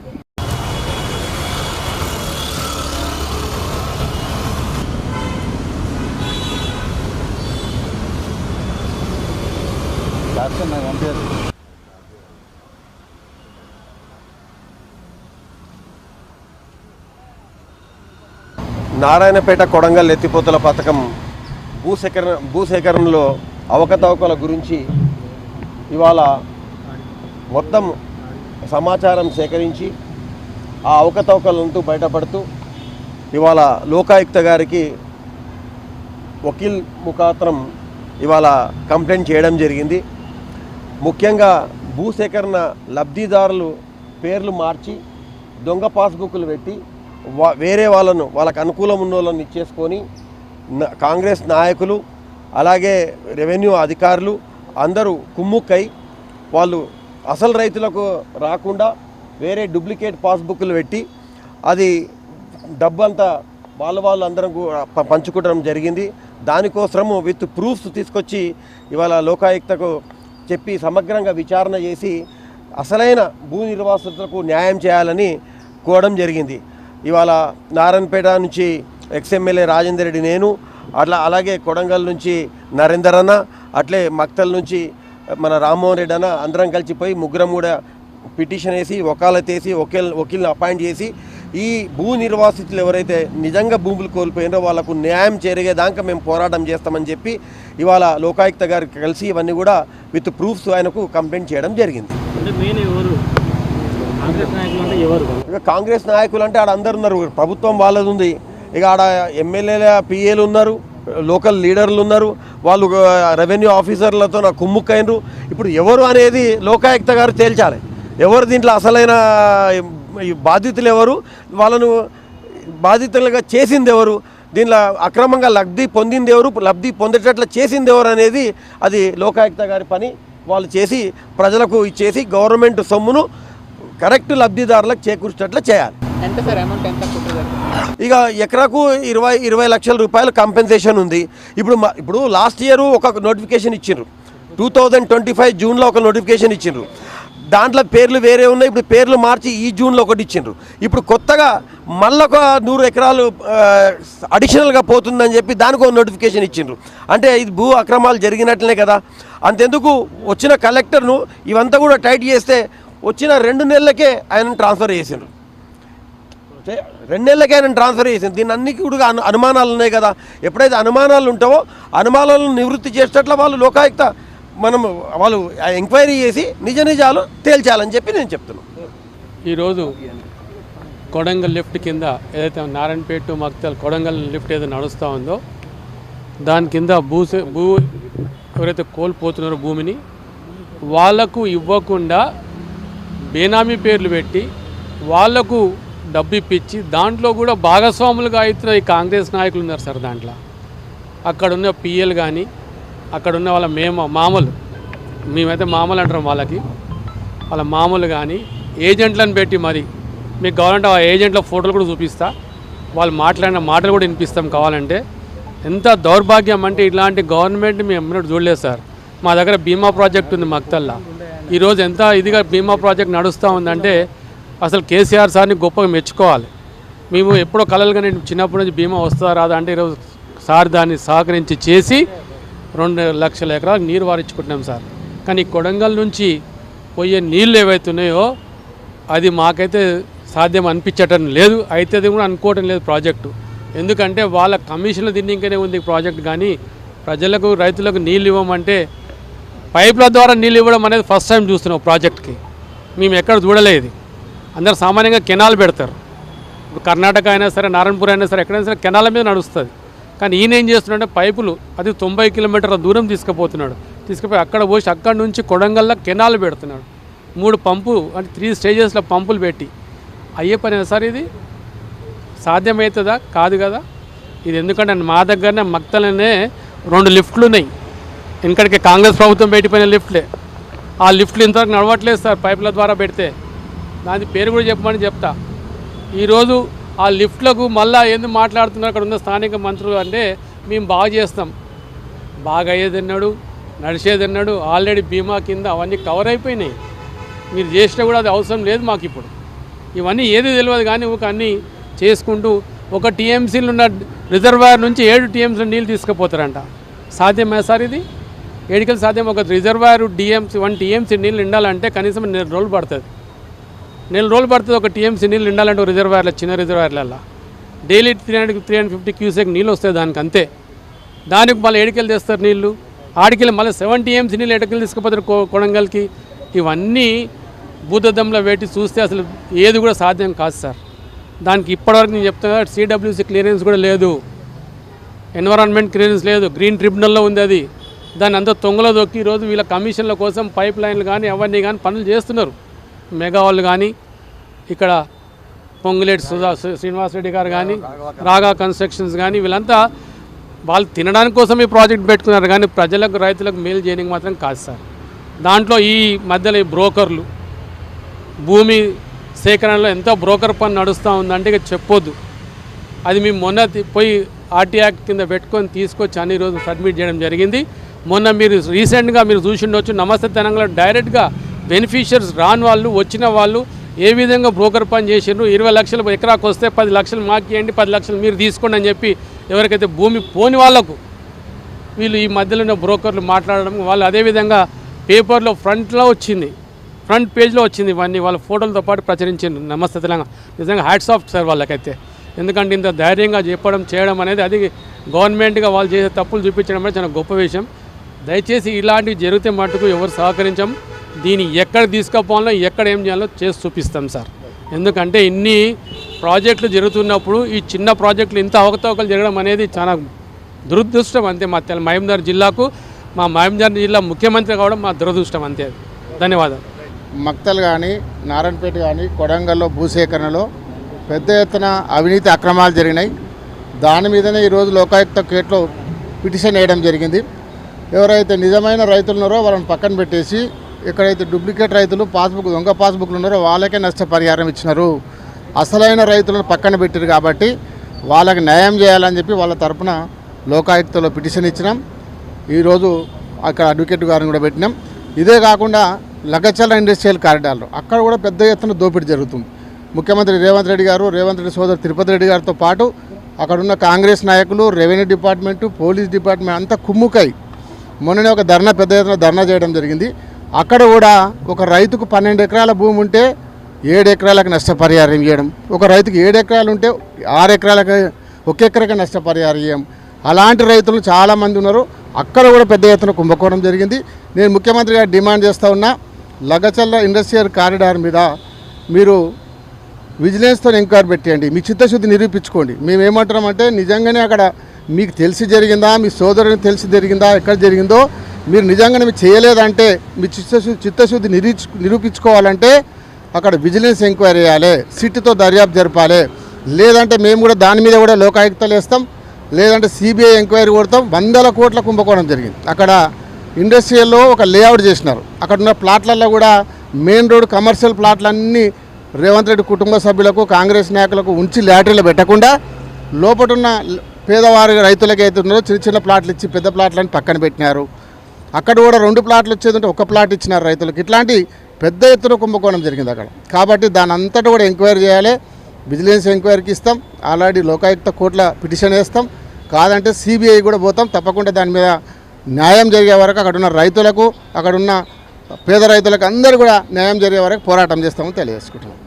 Speaker 1: నారాయణపేట కొడంగల్ ఎత్తిపోతల పథకం భూసేకరణలో అవకతవకల గురించి ఇవాళ మొత్తం సమాచారం సేకరించి ఆ అవకతవకలంటూ బయటపడుతూ ఇవాళ లోకాయుక్త గారికి వకీల్ ముఖాంతరం ఇవాళ కంప్లైంట్ చేయడం జరిగింది. ముఖ్యంగా భూసేకరణ లబ్ధిదారులు పేర్లు మార్చి దొంగ పాస్బుక్లు పెట్టి వేరే వాళ్ళకు అనుకూలం ఉన్న వాళ్ళని ఇచ్చేసుకొని కాంగ్రెస్ నాయకులు అలాగే రెవెన్యూ అధికారులు అందరూ కుమ్ముక్కై వాళ్ళు అసలు రైతులకు రాకుండా వేరే డూప్లికేట్ పాస్బుక్లు పెట్టి అది డబ్బంతా వాళ్ళు అందరం పంచుకోవడం జరిగింది. దానికోసము విత్ ప్రూఫ్స్ తీసుకొచ్చి ఇవాళ లోకాయుక్తకు చెప్పి సమగ్రంగా విచారణ చేసి అసలైన భూ నిర్వాసితులకు న్యాయం చేయాలని కోరడం జరిగింది. ఇవాళ నారాయణపేట నుంచి ఎక్స్ఎమ్మెల్యే రాజేందర్ రెడ్డి, నేను అలాగే కొడంగల్ నుంచి నరేందర్ అన్న, అట్లే మక్తల్ నుంచి మన రామ్మోహన్ రెడ్డి అన్న అందరం కలిసిపోయి ముగ్గురం కూడా పిటిషన్ వేసి వకాలత్ వేసి వకీల్ని అపాయింట్ చేసి ఈ భూ నిర్వాసితులు ఎవరైతే నిజంగా భూములు కోల్పోయినారో వాళ్ళకు న్యాయం జరిగేదాకా మేము పోరాటం చేస్తామని చెప్పి ఇవాళ లోకాయుక్త గారికి కలిసి ఇవన్నీ కూడా విత్ ప్రూఫ్స్ ఆయనకు కంప్లైంట్ చేయడం జరిగింది. ఇక కాంగ్రెస్ నాయకులు అంటే ఆడ అందరు ఉన్నారు, ప్రభుత్వం వాళ్ళది ఉంది, ఇక ఆడ ఎమ్మెల్యేల పిఏలు ఉన్నారు, లోకల్ లీడర్లు ఉన్నారు, వాళ్ళు రెవెన్యూ ఆఫీసర్లతో నాకు కుమ్ముక్కైనరు. ఇప్పుడు ఎవరు అనేది లోకాయుక్త గారు తేల్చాలి. ఎవరు దీంట్లో అసలైన బాధితులు ఎవరు, వాళ్ళను బాధితులుగా చేసింది ఎవరు, దీనిలో అక్రమంగా లబ్ధి పొందింది ఎవరు, లబ్ధి పొందేటట్లు చేసింది ఎవరు అనేది అది లోకాయుక్త గారి పని. వాళ్ళు చేసి ప్రజలకు ఇచ్చేసి గవర్నమెంట్ సొమ్మును కరెక్ట్ లబ్ధిదారులకు చేకూర్చేటట్లు చేయాలి. ఇక ఎకరాకు 20 లక్షల రూపాయలు కంపెన్సేషన్ ఉంది. ఇప్పుడు లాస్ట్ ఇయర్ ఒక నోటిఫికేషన్ ఇచ్చిండ్రు, 2025 జూన్లో ఒక నోటిఫికేషన్ ఇచ్చిండ్రు. దాంట్లో పేర్లు వేరే ఉన్నాయి, ఇప్పుడు పేర్లు మార్చి ఈ జూన్లో ఒకటి ఇచ్చిండ్రు. ఇప్పుడు కొత్తగా మళ్ళీ ఒక 100 ఎకరాలు అడిషనల్గా పోతుందని చెప్పి దానికి ఒక నోటిఫికేషన్ ఇచ్చిండ్రు. అంటే ఇది భూ అక్రమాలు జరిగినట్లనే కదా. అంతెందుకు వచ్చిన కలెక్టర్ను ఇవంతా కూడా టైట్ చేస్తే వచ్చిన 2 నెలలకే ఆయన ట్రాన్స్ఫర్ చేసిండ్రు. 2 నెలలకే ఆయన ట్రాన్స్ఫర్ చేసింది. దీన్ని అన్ని కూడా అనుమానాలు ఉన్నాయి కదా. ఎప్పుడైతే అనుమానాలు ఉంటావో అనుమానాలను నివృత్తి చేసేటట్ల లోకాయుక్త వాళ్ళు ఎంక్వైరీ చేసి నిజాలు తేల్చాలని చెప్పి నేను చెప్తున్నాను.
Speaker 2: ఈరోజు కొడంగల్ లిఫ్ట్ కింద ఏదైతే నారాయణపేట మక్తల్ కొడంగల్ లిఫ్ట్ ఏదైతే నడుస్తూ ఉందో దాని కింద భూ ఎవరైతే కోల్పోతున్నారో భూమిని వాళ్లకు ఇవ్వకుండా బేనామీ పేర్లు పెట్టి వాళ్లకు డబ్బు ఇప్పించి దాంట్లో కూడా భాగస్వాములుగా అవుతున్న ఈ కాంగ్రెస్ నాయకులు ఉన్నారు సార్. దాంట్లో అక్కడున్న పిఎల్ కానీ అక్కడున్న వాళ్ళ మామూలు మేమైతే మామూలు అంటాం వాళ్ళ మామూలు కానీ ఏజెంట్లను పెట్టి మరి మీకు కావాలంటే ఆ ఏజెంట్ల ఫోటోలు కూడా చూపిస్తా, వాళ్ళు మాట్లాడిన మాటలు కూడా వినిపిస్తాం కావాలంటే. ఎంత దౌర్భాగ్యం అంటే ఇలాంటి గవర్నమెంట్ మేము ఎన్నడూ చూడలేదు సార్. మా దగ్గర బీమా ప్రాజెక్ట్ ఉంది మక్తల్లా. ఈరోజు ఎంత ఇదిగా బీమా ప్రాజెక్ట్ నడుస్తూ ఉందంటే అసలు కేసీఆర్ సార్ని గొప్పగా మెచ్చుకోవాలి. మేము ఎప్పుడో కలలుగా నేను చిన్నప్పటి నుంచి బీమా వస్తుందా రాదా అంటే ఈరోజు సార్ దాన్ని సహకరించి చేసి 2 లక్షల ఎకరాలు నీరు వారించుకుంటున్నాం సార్. కానీ కొడంగల్ నుంచి పోయే నీళ్ళు ఏవైతున్నాయో అది మాకైతే సాధ్యం అనిపించటం లేదు, అయితే కూడా అనుకోవటం లేదు ప్రాజెక్టు. ఎందుకంటే వాళ్ళ కమిషన్లు తిన్నింకనే ఉంది ప్రాజెక్ట్. కానీ ప్రజలకు రైతులకు నీళ్ళు ఇవ్వమంటే పైపుల ద్వారా నీళ్ళు ఇవ్వడం అనేది ఫస్ట్ టైం చూస్తున్నాం ప్రాజెక్ట్కి. మేము ఎక్కడ చూడలేదు. అందరు సామాన్యంగా కెనాల్ పెడతారు. ఇప్పుడు కర్ణాటక అయినా సరే నారాయణపూర్ అయినా సరే ఎక్కడైనా సరే కెనాల మీద నడుస్తుంది. కానీ ఈయన ఏం చేస్తున్నాడంటే పైపులు అది 90 కిలోమీటర్ల దూరం తీసుకుపోయి అక్కడ పోసి అక్కడి నుంచి కొడంగల్లో కెనాల్ పెడుతున్నాడు. 3 పంపు అంటే 3 స్టేజెస్లో పంపులు పెట్టి అయ్యే పని సార్. ఇది సాధ్యమవుతుందా? కాదు కదా. ఇది ఎందుకంటే మా దగ్గరనే మక్తలనే 2 లిఫ్ట్లు ఉన్నాయి. ఇంకడికి కాంగ్రెస్ ప్రభుత్వం పెట్టిపోయిన లిఫ్ట్లే. ఆ లిఫ్ట్లు ఇంతవరకు నడవట్లేదు సార్ పైపుల ద్వారా పెడితే. దాని పేరు కూడా చెప్పమని చెప్తా. ఈరోజు ఆ లిఫ్ట్లకు మళ్ళీ ఎందుకు మాట్లాడుతున్నారు అక్కడ ఉన్న స్థానిక మంత్రులు అంటే మేము బాగా చేస్తాం. బాగా అయ్యేదన్నాడు, నడిచేదన్నాడు. ఆల్రెడీ బీమా కింద అవన్నీ కవర్ అయిపోయినాయి. మీరు చేసినా కూడా అది అవసరం లేదు మాకు. ఇప్పుడు ఇవన్నీ ఏది తెలియదు కానీ ఒక అన్నీ చేసుకుంటూ ఒక టీఎంసీలు ఉన్న రిజర్వాయర్ నుంచి 7 టీఎంసీలు నీళ్ళు తీసుకుపోతారంట. సాధ్యమే సార్ ఇది? ఏడికలు సాధ్యం? ఒక రిజర్వాయర్ 1 టీఎంసీ నీళ్ళు నిండాలంటే కనీసం 4 రోజులు పడుతుంది. 4 రోజులు పడుతుంది ఒక టీఎంసీ నీళ్ళు నిండాలంటే రిజర్వాయర్లో, చిన్న రిజర్వాయర్లలో డైలీ 300-350 క్యూసెక్ నీళ్ళు వస్తాయి దానికి, అంతే. దానికి మళ్ళీ ఏడికెళ్ళి తెస్తారు నీళ్ళు. ఆడికెళ్ళి మళ్ళీ 7 టీఎంసీ నీళ్ళు ఎడకెళ్ళి తీసుకుపోతారు కొడంగల్కి. ఇవన్నీ భూతద్దంలో పెట్టి చూస్తే అసలు ఏది కూడా సాధ్యం కాదు సార్. దానికి ఇప్పటివరకు నేను చెప్తున్నా సిడబ్ల్యూసీ క్లియరెన్స్ కూడా లేదు, ఎన్విరాన్మెంట్ క్లియరెన్స్ లేదు, గ్రీన్ ట్రిబ్యునల్లో ఉంది అది. దాన్ని అంతా తొంగలో దొక్కి ఈరోజు వీళ్ళ కమిషన్ల కోసం పైప్ లైన్లు కానీ అవన్నీ కానీ పనులు చేస్తున్నారు. మెగా వాళ్ళు కానీ ఇక్కడ పొంగులేటి శ్రీనివాసరెడ్డి గారు కానీ రాగా కన్స్ట్రక్షన్స్ కానీ వీళ్ళంతా వాళ్ళు తినడానికి కోసం ఈ ప్రాజెక్ట్ పెట్టుకున్నారు కానీ ప్రజలకు రైతులకు మేలు చేయడానికి మాత్రం కాదు సార్. దాంట్లో ఈ మధ్యలో ఈ బ్రోకర్లు భూమి సేకరణలో ఎంతో బ్రోకర్ పని నడుస్తూ ఉందంటే ఇక చెప్పొద్దు. అది మేము మొన్న పోయి ఆర్టీ యాక్ట్ కింద పెట్టుకొని తీసుకొచ్చి అన్ని రోజు సబ్మిట్ చేయడం జరిగింది. మొన్న మీరు రీసెంట్గా మీరు చూసిండొచ్చు, నమస్తే తెలంగాణ డైరెక్ట్గా బెనిఫిషియర్స్ రాని వాళ్ళు వచ్చిన వాళ్ళు ఏ విధంగా బ్రోకర్ పని చేసిండ్రు. 20 లక్షలు ఎకరాకు వస్తే 10 లక్షలు మాకు ఇవ్వండి, 10 లక్షలు మీరు తీసుకోండి అని చెప్పి ఎవరికైతే భూమి పోని వాళ్లకు వీళ్ళు ఈ మధ్యలో ఉన్న బ్రోకర్లు మాట్లాడడం, వాళ్ళు అదేవిధంగా పేపర్లో ఫ్రంట్లో వచ్చింది. ఫ్రంట్ పేజ్లో వచ్చింది ఇవన్నీ వాళ్ళ ఫోటోలతో పాటు ప్రచురించింది. నమస్తే తెలంగాణ నిజంగా హ్యాట్స్ ఆఫ్ సార్ వాళ్ళకైతే. ఎందుకంటే ఇంత ధైర్యంగా చేయడం అనేది అది గవర్నమెంట్గా వాళ్ళు చేసే తప్పులు చూపించడం అనేది చాలా గొప్ప విషయం. దయచేసి ఇలాంటివి జరిగితే మటుకు ఎవరు సహకరించాం. దీన్ని ఎక్కడ తీసుకుపోవాలో ఎక్కడ ఏం చేయాలో చేసి చూపిస్తాం సార్. ఎందుకంటే ఇన్ని ప్రాజెక్టులు జరుగుతున్నప్పుడు ఈ చిన్న ప్రాజెక్టులు ఇంత అవకతవకలు జరగడం అనేది చాలా దురదృష్టం అంతే. మా మహబూబ్నగర్ జిల్లాకు మా మహబూబ్నగర్ జిల్లా ముఖ్యమంత్రి కావడం మా దురదృష్టం అంతే. ధన్యవాదాలు.
Speaker 3: మక్తల్ కానీ నారాయణపేట కానీ కొడంగల్లో భూసేకరణలో పెద్ద ఎత్తున అవినీతి అక్రమాలు జరిగినాయి. దాని మీదనే ఈరోజు లోకాయుక్త కేట్లో పిటిషన్ వేయడం జరిగింది. ఎవరైతే నిజమైన రైతులు ఉన్నారో వాళ్ళని పక్కన పెట్టేసి ఎక్కడైతే డూప్లికేట్ రైతులు దొంగ పాస్బుక్లు ఉన్నారో వాళ్ళకే నష్టపరిహారం ఇచ్చినారు. అసలైన రైతులను పక్కన పెట్టారు కాబట్టి వాళ్ళకి న్యాయం చేయాలని చెప్పి వాళ్ళ తరపున లోకాయుక్తలో పిటిషన్ ఇచ్చినాం. ఈరోజు అక్కడ అడ్వకేట్ గారిని కూడా పెట్టినాం. ఇదే కాకుండా లగచర్ల ఇండస్ట్రియల్ కారిడార్లో అక్కడ కూడా పెద్ద ఎత్తున దోపిడీ జరుగుతుంది. ముఖ్యమంత్రి రేవంత్ రెడ్డి గారు, రేవంత్ రెడ్డి సోదరు తిరుపతి రెడ్డి గారితో పాటు అక్కడున్న కాంగ్రెస్ నాయకులు, రెవెన్యూ డిపార్ట్మెంటు, పోలీస్ డిపార్ట్మెంట్ అంతా కుమ్ముకై మొన్ననే ఒక పెద్ద ఎత్తున ధర్నా చేయడం జరిగింది. అక్కడ కూడా ఒక రైతుకు 12 ఎకరాల భూమి ఉంటే 7 ఎకరాలకు నష్టపరిహారం ఇవ్వడం, ఒక రైతుకు 7 ఎకరాలు ఉంటే 6 ఎకరాలకు 1 ఎకరాకి నష్టపరిహారం ఇవ్వం. అలాంటి రైతులు చాలామంది ఉన్నారు. అక్కడ కూడా పెద్ద ఎత్తున కుంభకోణం జరిగింది. నేను ముఖ్యమంత్రి గారు డిమాండ్ చేస్తూ ఉన్నా, లగచర్ల ఇండస్ట్రియల్ కారిడార్ మీద మీరు విజిలెన్స్తో ఎంక్వైరీ పెట్టండి, మీ చిత్తశుద్ధి నిరూపించుకోండి. మేము ఏమంటున్నామంటే నిజంగానే అక్కడ మీకు తెలిసి జరిగిందా, మీ సోదరునికి తెలిసి జరిగిందా, ఎక్కడ జరిగిందో మీరు నిజంగానే మీరు చేయలేదంటే మీ చిత్తశుద్ధి నిరూపించుకోవాలంటే అక్కడ విజిలెన్స్ ఎంక్వైరీ చేయాలి, సిట్తో దర్యాప్తు జరపాలి. లేదంటే మేము కూడా దాని మీద కూడా లోకాయుక్తలు వేస్తాం, లేదంటే సిబిఐ ఎంక్వైరీ కొడతాం. 100 కోట్ల కుంభకోణం జరిగింది. అక్కడ ఇండస్ట్రియల్లో ఒక లేఅవుట్ చేసినారు. అక్కడ ఉన్న ప్లాట్లలో కూడా మెయిన్ రోడ్ కమర్షియల్ ప్లాట్లన్నీ రేవంత్ రెడ్డి కుటుంబ సభ్యులకు, కాంగ్రెస్ నాయకులకు ఉంచి లాటరీలో పెట్టకుండా లోపటున్న పేదవారి రైతులకి అయితే ఉన్నారో చిన్న చిన్న ప్లాట్లు ఇచ్చి పెద్ద ప్లాట్లని పక్కన పెట్టినారు. అక్కడ కూడా 2 ప్లాట్లు వచ్చేదంటే 1 ప్లాట్ ఇచ్చినారు రైతులకు. ఇట్లాంటి పెద్ద ఎత్తున కుంభకోణం జరిగింది అక్కడ. కాబట్టి దాని అంతటా కూడా ఎంక్వైరీ చేయాలి, విజిలెన్స్ ఎంక్వైరీకి ఇస్తాం. ఆల్రెడీ లోకాయుక్త కోర్టుల పిటిషన్ వేస్తాం. కాదంటే సిబిఐ కూడా పోతాం. తప్పకుండా దాని మీద న్యాయం జరిగే వరకు అక్కడున్న రైతులకు, అక్కడున్న పేద రైతులకు అందరూ కూడా న్యాయం జరిగే వరకు పోరాటం చేస్తామని తెలియజేసుకుంటున్నాం.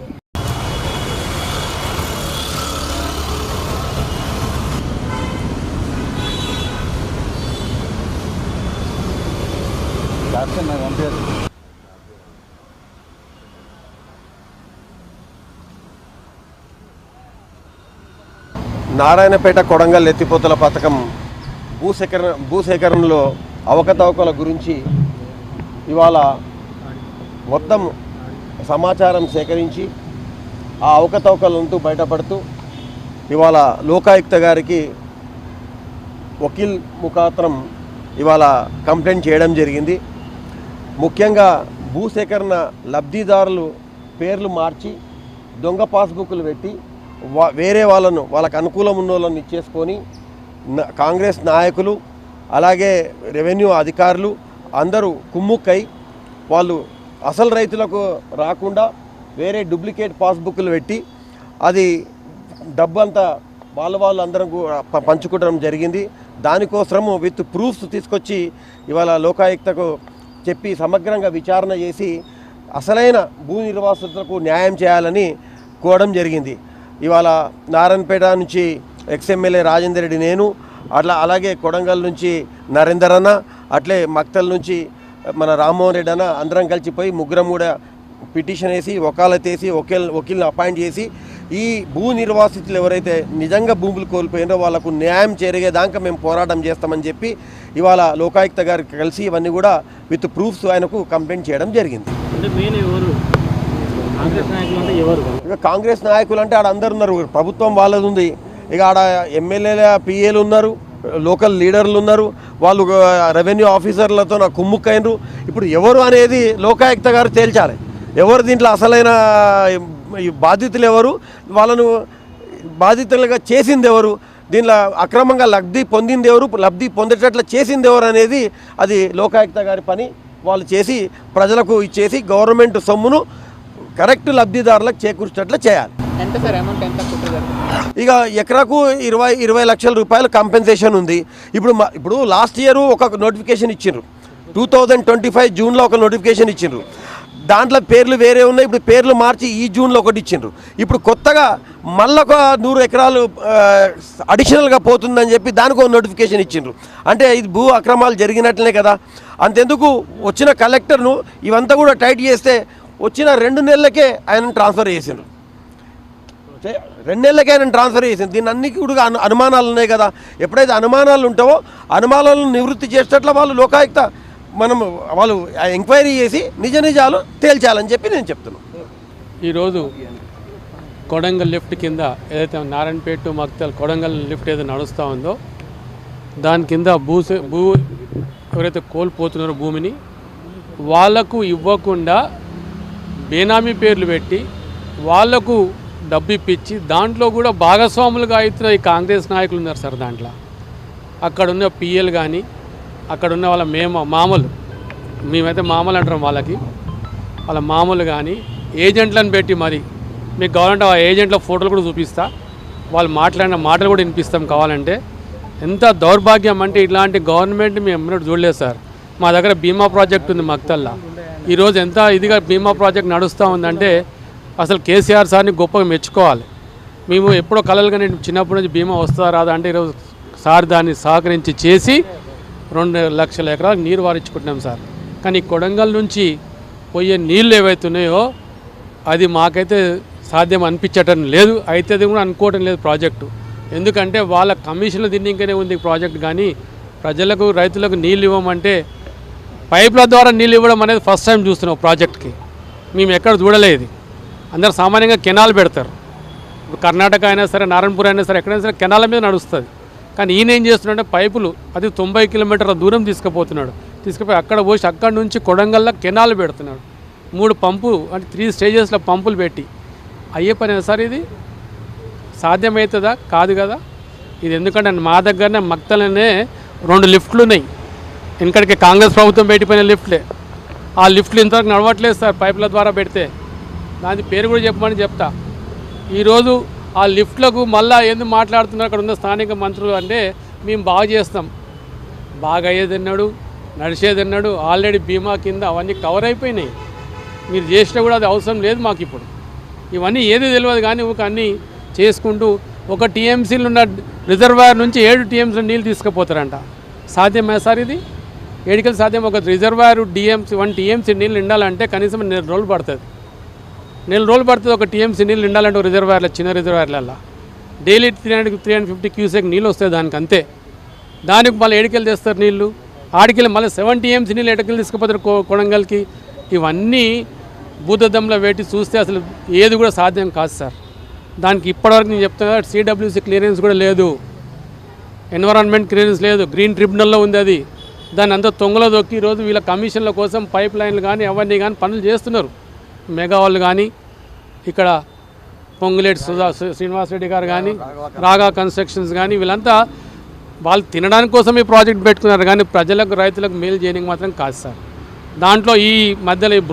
Speaker 1: నారాయణపేట కొడంగల్ ఎత్తిపోతల పథకం భూసేకరణలో అవకతవకల గురించి ఇవాళ మొత్తం సమాచారం సేకరించి ఆ అవకతవకలంటూ బయటపడుతూ ఇవాళ లోకాయుక్త గారికి వకీల్ ముఖాంతరం ఇవాళ కంప్లైంట్ చేయడం జరిగింది. ముఖ్యంగా భూసేకరణ లబ్ధిదారులు పేర్లు మార్చి దొంగ పాస్బుక్లు పెట్టి వేరే వాళ్ళకు అనుకూలం ఉన్న వాళ్ళని ఇచ్చేసుకొని కాంగ్రెస్ నాయకులు అలాగే రెవెన్యూ అధికారులు అందరూ కుమ్ముక్కై వాళ్ళు అసలు రైతులకు రాకుండా వేరే డూప్లికేట్ పాస్బుక్లు పెట్టి అది డబ్బు అంతా వాళ్ళందరం పంచుకోవడం జరిగింది. దానికోసము విత్ ప్రూఫ్స్ తీసుకొచ్చి ఇవాళ లోకాయుక్తకు చెప్పి సమగ్రంగా విచారణ చేసి అసలైన భూ నిర్వాసితులకు న్యాయం చేయాలని కోరడం జరిగింది. ఇవాళ నారాయణపేట నుంచి ఎక్స్ఎమ్మెల్యే రాజేందర్ రెడ్డి, నేను అలాగే కొడంగల్ నుంచి నరేందర్ అన్న, అట్లే మక్తల్ నుంచి మన రామ్మోహన్ రెడ్డి అన్న అందరం కలిసిపోయి ముగ్గురం కూడా పిటిషన్ వేసి వకాలత్ వేసి వకీల్ని అపాయింట్ చేసి ఈ భూ నిర్వాసితులు ఎవరైతే నిజంగా భూములు కోల్పోయినారో వాళ్ళకు న్యాయం జరిగేదాకా మేము పోరాటం చేస్తామని చెప్పి ఇవాళ లోకాయుక్త గారికి కలిసి ఇవన్నీ కూడా విత్ ప్రూఫ్స్ ఆయనకు కంప్లైంట్ చేయడం జరిగింది. ఇక కాంగ్రెస్ నాయకులు అంటే ఆడ అందరు ఉన్నారు, ప్రభుత్వం వాళ్ళది ఉంది. ఇక ఆడ ఎమ్మెల్యేల పిఏలు ఉన్నారు, లోకల్ లీడర్లు ఉన్నారు, వాళ్ళు రెవెన్యూ ఆఫీసర్లతో నాకు కుమ్ముక్కైనరు. ఇప్పుడు ఎవరు అనేది లోకాయుక్త గారు తేల్చాలి. ఎవరు దీంట్లో అసలైన బాధితులు ఎవరు, వాళ్ళను బాధితులుగా చేసింది ఎవరు, దీనిలో అక్రమంగా లబ్ధి పొందింది ఎవరు, లబ్ధి పొందేటట్లు చేసింది ఎవరు అనేది అది లోకాయుక్త గారి పని. వాళ్ళు చేసి ప్రజలకు ఇచ్చేసి గవర్నమెంట్ సొమ్మును కరెక్ట్ లబ్ధిదారులకు చేకూర్చేటట్లు చేయాలి. ఇక ఎకరాకు 20 లక్షల రూపాయలు కాంపెన్సేషన్ ఉంది. ఇప్పుడు లాస్ట్ ఇయర్ ఒక నోటిఫికేషన్ ఇచ్చిండ్రు, 2025 జూన్లో ఒక నోటిఫికేషన్ ఇచ్చిండ్రు. దాంట్లో పేర్లు వేరే ఉన్నాయి. ఇప్పుడు పేర్లు మార్చి ఈ జూన్లో ఒకటి ఇచ్చిండ్రు. ఇప్పుడు కొత్తగా మళ్ళీ ఒక 100 ఎకరాలు అడిషనల్గా పోతుందని చెప్పి దానికి ఒక నోటిఫికేషన్ ఇచ్చిండ్రు. అంటే ఇది భూ అక్రమాలు జరిగినట్లనే కదా. అంతెందుకు వచ్చిన కలెక్టర్ను ఇవంతా కూడా టైట్ చేస్తే వచ్చిన 2 నెలలకే ఆయన ట్రాన్స్ఫర్ చేసిండ్రు. 2 నెలలకే ఆయన ట్రాన్స్ఫర్ చేసింది. దీన్ని అన్ని కూడా అనుమానాలు ఉన్నాయి కదా. ఎప్పుడైతే అనుమానాలు ఉంటావో అనుమానాలను నివృత్తి చేసేటట్లు వాళ్ళు లోకాయుక్త వాళ్ళు ఎంక్వైరీ చేసి నిజ నిజాలు తేల్చాలని చెప్పి నేను చెప్తున్నాను.
Speaker 2: ఈరోజు కొడంగల్ లిఫ్ట్ కింద ఏదైతే నారాయణపేట టు మక్తల్ కొడంగల్ లిఫ్ట్ ఏదైతే నడుస్తూ ఉందో దాని కింద భూ ఎవరైతే కోల్పోతున్నారో భూమిని వాళ్లకు ఇవ్వకుండా బేనామీ పేర్లు పెట్టి వాళ్లకు డబ్బు ఇప్పించి దాంట్లో కూడా భాగస్వాములుగా అవుతున్న ఈ కాంగ్రెస్ నాయకులు ఉన్నారు సార్. దాంట్లో అక్కడున్న పిఎల్ కానీ అక్కడున్న వాళ్ళ మేమైతే మామలు అంటాం వాళ్ళ మామూలు కానీ ఏజెంట్లను పెట్టి మరి మీకు కావాలంటే ఆ ఏజెంట్ల ఫోటోలు కూడా చూపిస్తా, వాళ్ళు మాట్లాడిన మాటలు కూడా వినిపిస్తాం కావాలంటే. ఎంత దౌర్భాగ్యం అంటే ఇట్లాంటి గవర్నమెంట్ మేము ఎన్నడూ చూడలేదు సార్. మా దగ్గర బీమా ప్రాజెక్ట్ ఉంది మక్తల్లా. ఈరోజు ఎంత ఇదిగా బీమా ప్రాజెక్ట్ నడుస్తూ ఉందంటే అసలు కేసీఆర్ సార్ని గొప్పగా మెచ్చుకోవాలి. మేము ఎప్పుడో కలలుగా నేను చిన్నప్పటి నుంచి బీమా వస్తుందా రాదా అంటే ఈరోజు సార్ దాన్ని సహకరించి చేసి 2 లక్షల ఎకరాలకు నీరు వారించుకుంటున్నాం సార్. కానీ కొడంగల్ నుంచి పోయే నీళ్ళు ఏవైతున్నాయో అది మాకైతే సాధ్యం అనిపించటం లేదు. అయితే కూడా అనుకోవటం లేదు ప్రాజెక్టు. ఎందుకంటే వాళ్ళ కమిషన్లు తిన్నింకనే ఉంది ప్రాజెక్ట్. కానీ ప్రజలకు రైతులకు నీళ్ళు ఇవ్వమంటే పైపుల ద్వారా నీళ్ళు ఇవ్వడం అనేది ఫస్ట్ టైం చూస్తున్నాం ప్రాజెక్ట్కి. మేము ఎక్కడ చూడలేదు. అందరు సామాన్యంగా కెనాల్ పెడతారు. ఇప్పుడు కర్ణాటక అయినా సరే నారాయణపూర్ అయినా సరే ఎక్కడైనా సరే కెనాల మీద నడుస్తుంది. కానీ ఈయన ఏం చేస్తున్నాడంటే పైపులు అది 90 కిలోమీటర్ల దూరం తీసుకుపోయి అక్కడ పోసి అక్కడి నుంచి కొడంగల్లో కెనాల్ పెడుతున్నాడు. 3 పంపు అంటే 3 స్టేజెస్లో పంపులు పెట్టి అయ్యే పని సార్. ఇది సాధ్యమవుతుందా? కాదు కదా. ఇది ఎందుకంటే మా దగ్గరనే మక్తలనే 2 లిఫ్ట్లు ఉన్నాయి. ఇంకడికి కాంగ్రెస్ ప్రభుత్వం పెట్టిపోయిన లిఫ్ట్లే. ఆ లిఫ్ట్లు ఇంతవరకు నడవట్లేదు సార్. పైపుల ద్వారా పెడితే దాని పేరు కూడా చెప్పమని చెప్తా. ఈరోజు ఆ లిఫ్ట్లకు మళ్ళీ ఎందుకు మాట్లాడుతున్నారు అక్కడ ఉన్న స్థానిక మంత్రులు అంటే మేము బాగా చేస్తాం. బాగా అయ్యేదన్నాడు, నడిచేదన్నాడు. ఆల్రెడీ బీమా కింద అవన్నీ కవర్ అయిపోయినాయి. మీరు చేసినా కూడా అది అవసరం లేదు మాకు. ఇప్పుడు ఇవన్నీ ఏది తెలియదు కానీ ఒక అన్నీ చేసుకుంటూ ఒక టీఎంసీలు ఉన్న రిజర్వాయర్ నుంచి 7 టీఎంసీలు నీళ్ళు తీసుకుపోతారంట. సాధ్యమే సార్ ఇది? ఏడికలు సాధ్యం? ఒక రిజర్వాయర్ 1 టీఎంసీ నీళ్ళు నిండాలంటే కనీసం 4 రోజులు పడుతుంది. 4 రోజులు పడుతుంది ఒక టీఎంసీ నీళ్ళు నిండాలంటే ఒక రిజర్వాయర్లో, చిన్న రిజర్వాయర్లలో డైలీ 350 క్యూసెక్ నీళ్ళు వస్తాయి దానికి అంతే. దానికి మళ్ళీ ఏడికెళ్ళి తెస్తారు నీళ్ళు. ఆడికెళ్ళి మళ్ళీ 7 టీఎంసీ నీళ్ళు ఎడకెళ్ళి తీసుకుపోతారు కొడంగల్కి. ఇవన్నీ భూతద్దంలో పెట్టి చూస్తే అసలు ఏది కూడా సాధ్యం కాదు సార్. దానికి ఇప్పటివరకు నేను చెప్తున్నా సిడబ్ల్యూసీ క్లియరెన్స్ కూడా లేదు, ఎన్విరాన్మెంట్ క్లియరెన్స్ లేదు, గ్రీన్ ట్రిబ్యునల్లో ఉంది అది. దాన్ని అంతా తొంగలో దొక్కి ఈరోజు వీళ్ళ కమిషన్ల కోసం పైప్ లైన్లు కానీ అవన్నీ కానీ పనులు చేస్తున్నారు. మెగా వాళ్ళు కానీ ఇక్కడ పొంగులేటి శ్రీనివాసరెడ్డి గారు కానీ రాగా కన్స్ట్రక్షన్స్ కానీ వీళ్ళంతా వాళ్ళు తినడానికి కోసం ఈ ప్రాజెక్ట్ పెట్టుకున్నారు. కానీ ప్రజలకు రైతులకు మేలు చేయడానికి మాత్రం కాదు సార్. దాంట్లో ఈ మధ్యలో ఈ